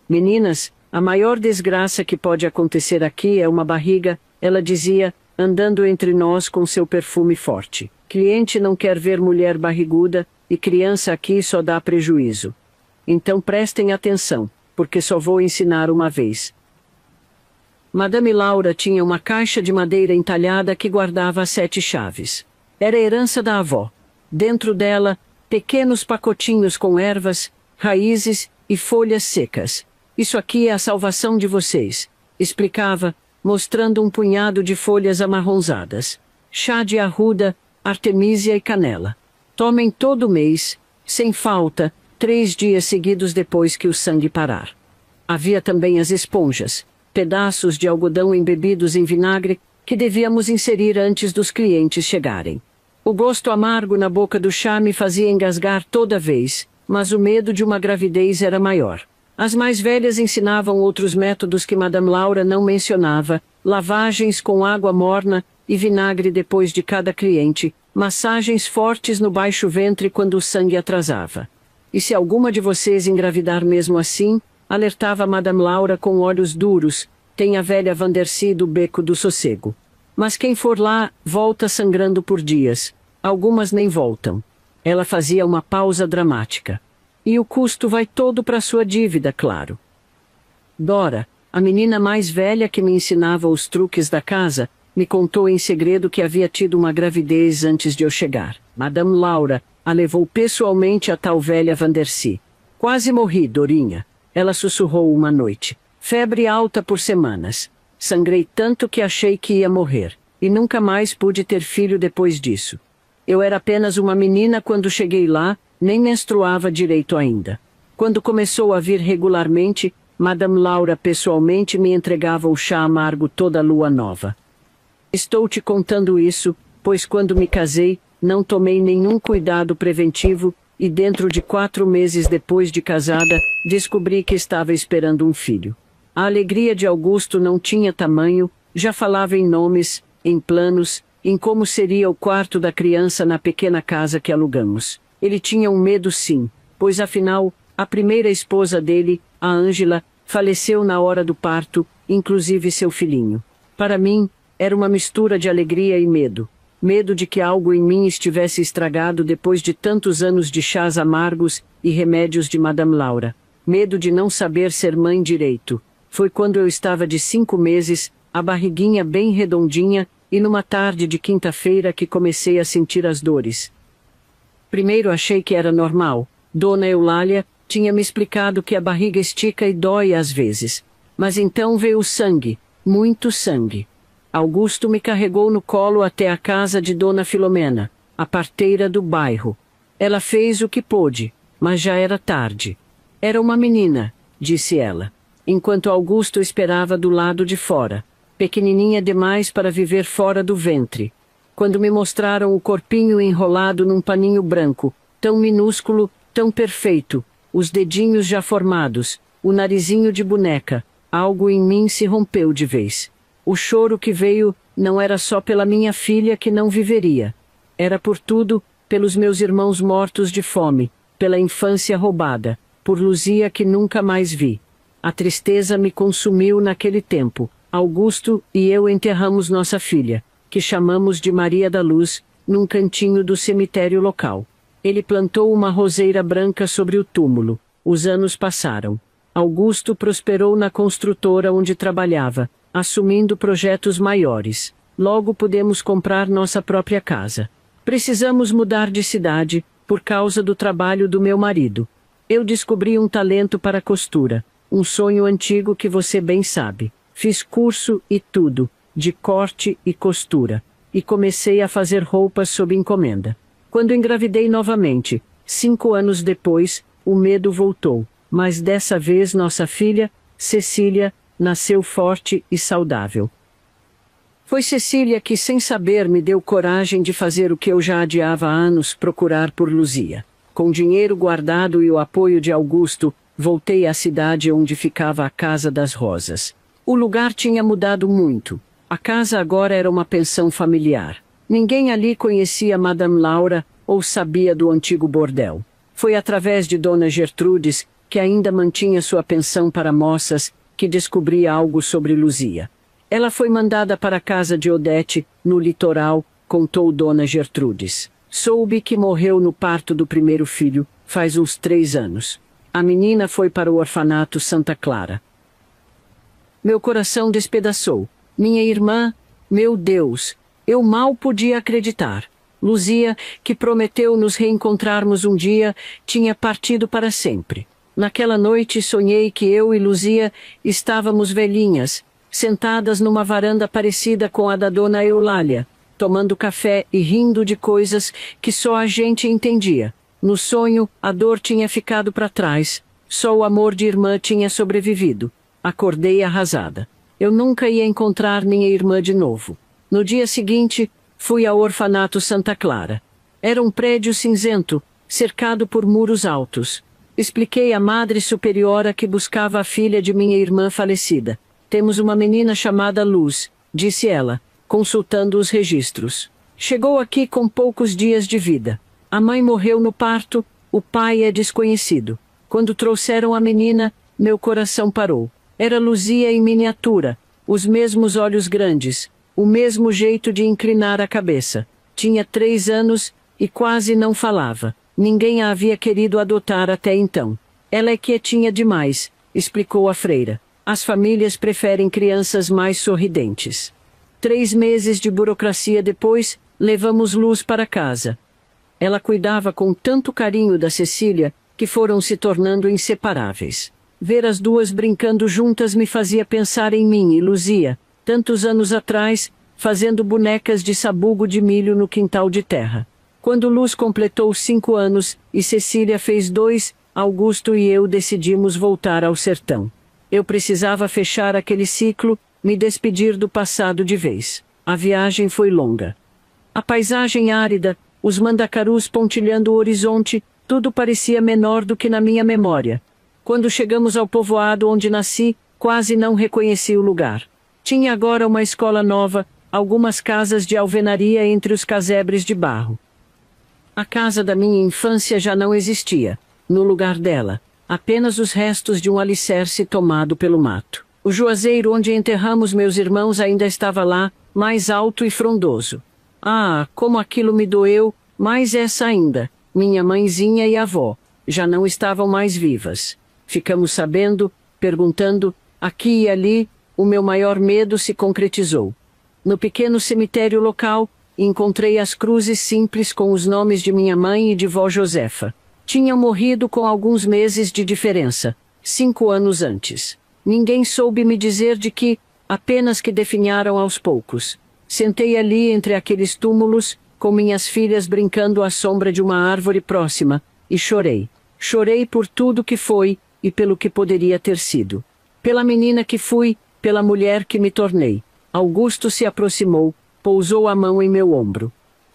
[SPEAKER 1] Meninas, a maior desgraça que pode acontecer aqui é uma barriga, ela dizia, andando entre nós com seu perfume forte. Cliente não quer ver mulher barriguda, e criança aqui só dá prejuízo. Então prestem atenção, porque só vou ensinar uma vez. Madame Laura tinha uma caixa de madeira entalhada que guardava 7 chaves. Era herança da avó. Dentro dela, pequenos pacotinhos com ervas, raízes e folhas secas. Isso aqui é a salvação de vocês, explicava, mostrando um punhado de folhas amarronzadas. Chá de arruda, artemísia e canela. Tomem todo mês, sem falta, 3 dias seguidos depois que o sangue parar. Havia também as esponjas, pedaços de algodão embebidos em vinagre que devíamos inserir antes dos clientes chegarem. O gosto amargo na boca do chá me fazia engasgar toda vez, mas o medo de uma gravidez era maior. As mais velhas ensinavam outros métodos que Madame Laura não mencionava, lavagens com água morna e vinagre depois de cada cliente, massagens fortes no baixo ventre quando o sangue atrasava. E se alguma de vocês engravidar mesmo assim, alertava Madame Laura com olhos duros, tem a velha Vandercy do Beco do Sossego. Mas quem for lá, volta sangrando por dias. Algumas nem voltam. Ela fazia uma pausa dramática. E o custo vai todo para sua dívida, claro. Dora, a menina mais velha que me ensinava os truques da casa, me contou em segredo que havia tido uma gravidez antes de eu chegar. Madame Laura a levou pessoalmente a tal velha Vandercy. Quase morri, Dorinha. Ela sussurrou uma noite. Febre alta por semanas. Sangrei tanto que achei que ia morrer. E nunca mais pude ter filho depois disso. Eu era apenas uma menina quando cheguei lá, nem menstruava direito ainda. Quando começou a vir regularmente, Madame Laura pessoalmente me entregava o chá amargo toda lua nova. Estou te contando isso, pois quando me casei, não tomei nenhum cuidado preventivo, e dentro de 4 meses depois de casada, descobri que estava esperando um filho. A alegria de Augusto não tinha tamanho, já falava em nomes, em planos, em como seria o quarto da criança na pequena casa que alugamos. Ele tinha um medo sim, pois afinal, a primeira esposa dele, a Ângela, faleceu na hora do parto, inclusive seu filhinho. Para mim, era uma mistura de alegria e medo. Medo de que algo em mim estivesse estragado depois de tantos anos de chás amargos e remédios de Madame Laura. Medo de não saber ser mãe direito. Foi quando eu estava de 5 meses, a barriguinha bem redondinha, e numa tarde de quinta-feira que comecei a sentir as dores. Primeiro achei que era normal. Dona Eulália tinha me explicado que a barriga estica e dói às vezes. Mas então veio o sangue, muito sangue. Augusto me carregou no colo até a casa de Dona Filomena, a parteira do bairro. Ela fez o que pôde, mas já era tarde. Era uma menina, disse ela, enquanto Augusto esperava do lado de fora, pequenininha demais para viver fora do ventre. Quando me mostraram o corpinho enrolado num paninho branco, tão minúsculo, tão perfeito, os dedinhos já formados, o narizinho de boneca, algo em mim se rompeu de vez. O choro que veio não era só pela minha filha que não viveria. Era por tudo, pelos meus irmãos mortos de fome, pela infância roubada, por Luzia que nunca mais vi. A tristeza me consumiu naquele tempo. Augusto e eu enterramos nossa filha, que chamamos de Maria da Luz, num cantinho do cemitério local. Ele plantou uma roseira branca sobre o túmulo. Os anos passaram. Augusto prosperou na construtora onde trabalhava, assumindo projetos maiores. Logo pudemos comprar nossa própria casa. Precisamos mudar de cidade, por causa do trabalho do meu marido. Eu descobri um talento para costura, um sonho antigo que você bem sabe. Fiz curso e tudo, de corte e costura, e comecei a fazer roupas sob encomenda. Quando engravidei novamente, 5 anos depois, o medo voltou, mas dessa vez nossa filha, Cecília, nasceu forte e saudável. Foi Cecília que, sem saber, me deu coragem de fazer o que eu já adiava há anos, procurar por Luzia. Com dinheiro guardado e o apoio de Augusto, voltei à cidade onde ficava a Casa das Rosas. O lugar tinha mudado muito. A casa agora era uma pensão familiar. Ninguém ali conhecia Madame Laura ou sabia do antigo bordel. Foi através de Dona Gertrudes, que ainda mantinha sua pensão para moças, que descobri algo sobre Luzia. Ela foi mandada para a casa de Odete, no litoral, contou Dona Gertrudes. Soube que morreu no parto do primeiro filho, faz uns 3 anos. A menina foi para o orfanato Santa Clara. Meu coração despedaçou. Minha irmã, meu Deus, eu mal podia acreditar. Luzia, que prometeu nos reencontrarmos um dia, tinha partido para sempre. Naquela noite sonhei que eu e Luzia estávamos velhinhas, sentadas numa varanda parecida com a da dona Eulália, tomando café e rindo de coisas que só a gente entendia. No sonho, a dor tinha ficado para trás, só o amor de irmã tinha sobrevivido. Acordei arrasada. Eu nunca ia encontrar minha irmã de novo. No dia seguinte, fui ao orfanato Santa Clara. Era um prédio cinzento, cercado por muros altos. Expliquei à Madre Superiora que buscava a filha de minha irmã falecida. Temos uma menina chamada Luz, disse ela, consultando os registros. Chegou aqui com poucos dias de vida. A mãe morreu no parto, o pai é desconhecido. Quando trouxeram a menina, meu coração parou. Era Luzia em miniatura, os mesmos olhos grandes, o mesmo jeito de inclinar a cabeça. Tinha 3 anos e quase não falava. Ninguém a havia querido adotar até então. Ela é quietinha demais, explicou a freira. As famílias preferem crianças mais sorridentes. 3 meses de burocracia depois, levamos Luz para casa. Ela cuidava com tanto carinho da Cecília, que foram se tornando inseparáveis. Ver as duas brincando juntas me fazia pensar em mim e Luzia, tantos anos atrás, fazendo bonecas de sabugo de milho no quintal de terra. Quando Luz completou 5 anos e Cecília fez 2, Augusto e eu decidimos voltar ao sertão. Eu precisava fechar aquele ciclo, me despedir do passado de vez. A viagem foi longa. A paisagem árida, os mandacarus pontilhando o horizonte, tudo parecia menor do que na minha memória. Quando chegamos ao povoado onde nasci, quase não reconheci o lugar. Tinha agora uma escola nova, algumas casas de alvenaria entre os casebres de barro. A casa da minha infância já não existia. No lugar dela, apenas os restos de um alicerce tomado pelo mato. O juazeiro onde enterramos meus irmãos ainda estava lá, mais alto e frondoso. Ah, como aquilo me doeu, mais essa ainda. Minha mãezinha e avó já não estavam mais vivas. Ficamos sabendo, perguntando, aqui e ali, o meu maior medo se concretizou. No pequeno cemitério local, encontrei as cruzes simples com os nomes de minha mãe e de vó Josefa. Tinham morrido com alguns meses de diferença, 5 anos antes. Ninguém soube me dizer de que, apenas que definharam aos poucos. Sentei ali entre aqueles túmulos, com minhas filhas brincando à sombra de uma árvore próxima, e chorei. Chorei por tudo que foi e pelo que poderia ter sido. Pela menina que fui, pela mulher que me tornei. Augusto se aproximou, pousou a mão em meu ombro.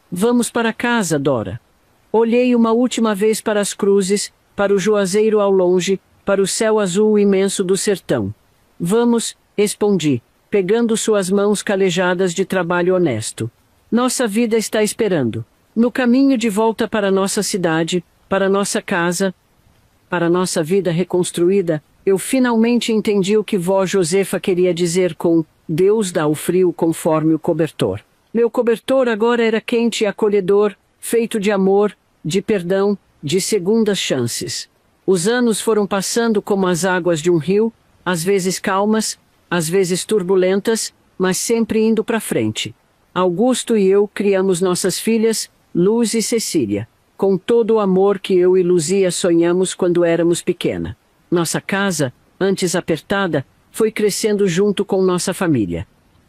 [SPEAKER 1] Vamos para casa, Dora. Olhei uma última vez para as cruzes, para o juazeiro ao longe, para o céu azul imenso do sertão. Vamos, respondi, pegando suas mãos calejadas de trabalho honesto. Nossa vida está esperando. No caminho de volta para nossa cidade, para nossa casa, para nossa vida reconstruída, eu finalmente entendi o que vó Josefa queria dizer com Deus dá o frio conforme o cobertor. Meu cobertor agora era quente e acolhedor, feito de amor, de perdão, de segundas chances. Os anos foram passando como as águas de um rio, às vezes calmas, às vezes turbulentas, mas sempre indo para frente. Augusto e eu criamos nossas filhas, Luz e Cecília, com todo o amor que eu e Luzia sonhamos quando éramos pequena. Nossa casa, antes apertada, foi crescendo junto com nossa família.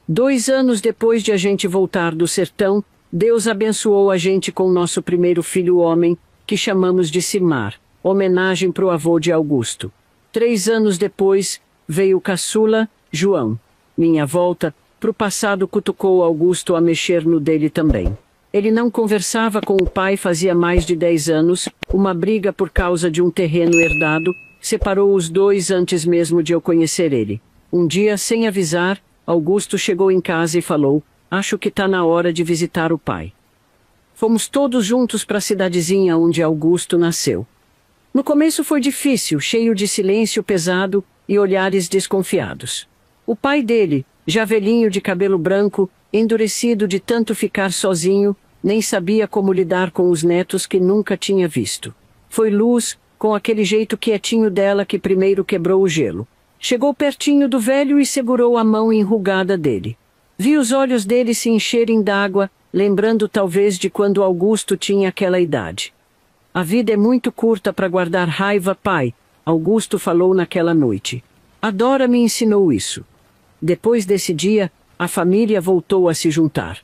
[SPEAKER 1] 2 anos depois de a gente voltar do sertão, Deus abençoou a gente com nosso primeiro filho homem, que chamamos de Simar, homenagem para o avô de Augusto. 3 anos depois, veio o caçula, João. Minha volta, pro passado cutucou Augusto a mexer no dele também. Ele não conversava com o pai fazia mais de 10 anos, uma briga por causa de um terreno herdado, separou os dois antes mesmo de eu conhecer ele. Um dia, sem avisar, Augusto chegou em casa e falou, acho que tá na hora de visitar o pai. Fomos todos juntos para a cidadezinha onde Augusto nasceu. No começo foi difícil, cheio de silêncio pesado e olhares desconfiados. O pai dele, Já velhinho de cabelo branco, endurecido de tanto ficar sozinho, nem sabia como lidar com os netos que nunca tinha visto. Foi Luz, com aquele jeito quietinho dela, que primeiro quebrou o gelo. Chegou pertinho do velho e segurou a mão enrugada dele. Vi os olhos dele se encherem d'água, lembrando talvez de quando Augusto tinha aquela idade. A vida é muito curta para guardar raiva, pai, Augusto falou naquela noite. A Dora me ensinou isso. Depois desse dia, a família voltou a se juntar.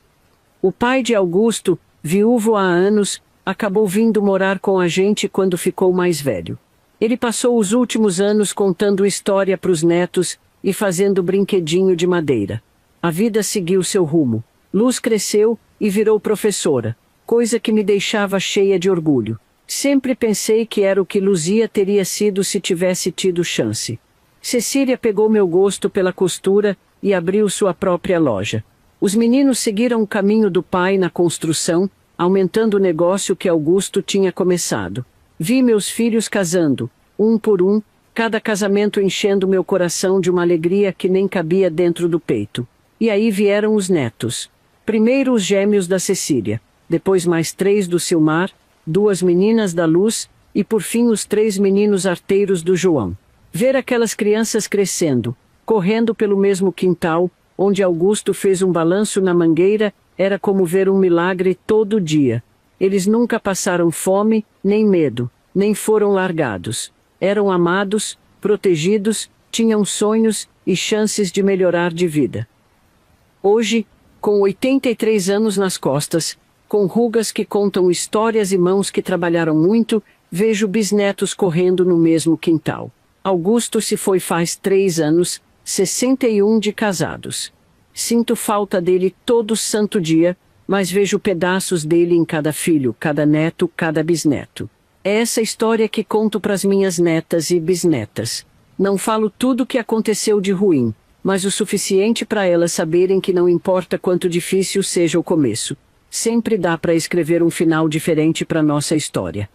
[SPEAKER 1] O pai de Augusto, viúvo há anos, acabou vindo morar com a gente quando ficou mais velho. Ele passou os últimos anos contando história para os netos e fazendo brinquedinho de madeira. A vida seguiu seu rumo. Luz cresceu e virou professora, coisa que me deixava cheia de orgulho. Sempre pensei que era o que Luzia teria sido se tivesse tido chance. Cecília pegou meu gosto pela costura e abriu sua própria loja. Os meninos seguiram o caminho do pai na construção, aumentando o negócio que Augusto tinha começado. Vi meus filhos casando, um por um, cada casamento enchendo meu coração de uma alegria que nem cabia dentro do peito. E aí vieram os netos. Primeiro os gêmeos da Cecília, depois mais 3 do Silmar, 2 meninas da Luz, e por fim os 3 meninos arteiros do João. Ver aquelas crianças crescendo, correndo pelo mesmo quintal, onde Augusto fez um balanço na mangueira, era como ver um milagre todo dia. Eles nunca passaram fome, nem medo, nem foram largados. Eram amados, protegidos, tinham sonhos e chances de melhorar de vida. Hoje, com 83 anos nas costas, com rugas que contam histórias e mãos que trabalharam muito, vejo bisnetos correndo no mesmo quintal. Augusto se foi faz 3 anos, 61 de casados. Sinto falta dele todo santo dia, mas vejo pedaços dele em cada filho, cada neto, cada bisneto. É essa história que conto para as minhas netas e bisnetas. Não falo tudo o que aconteceu de ruim, mas o suficiente para elas saberem que não importa quanto difícil seja o começo, sempre dá para escrever um final diferente para nossa história.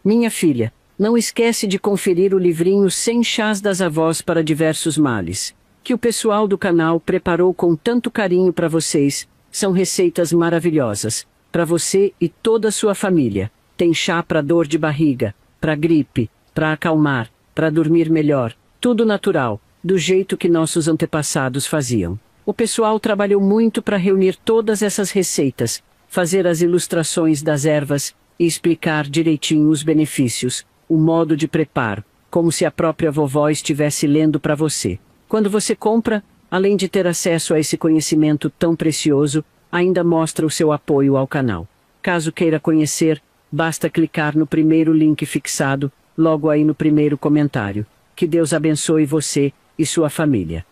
[SPEAKER 1] Minha filha, não esquece de conferir o livrinho 100 chás das avós para diversos males, que o pessoal do canal preparou com tanto carinho para vocês. São receitas maravilhosas, para você e toda a sua família. Tem chá para dor de barriga, para gripe, para acalmar, para dormir melhor, tudo natural, do jeito que nossos antepassados faziam. O pessoal trabalhou muito para reunir todas essas receitas, fazer as ilustrações das ervas e explicar direitinho os benefícios, o modo de preparo, como se a própria vovó estivesse lendo para você. Quando você compra, além de ter acesso a esse conhecimento tão precioso, ainda mostra o seu apoio ao canal. Caso queira conhecer, basta clicar no primeiro link fixado, logo aí no primeiro comentário. Que Deus abençoe você e sua família.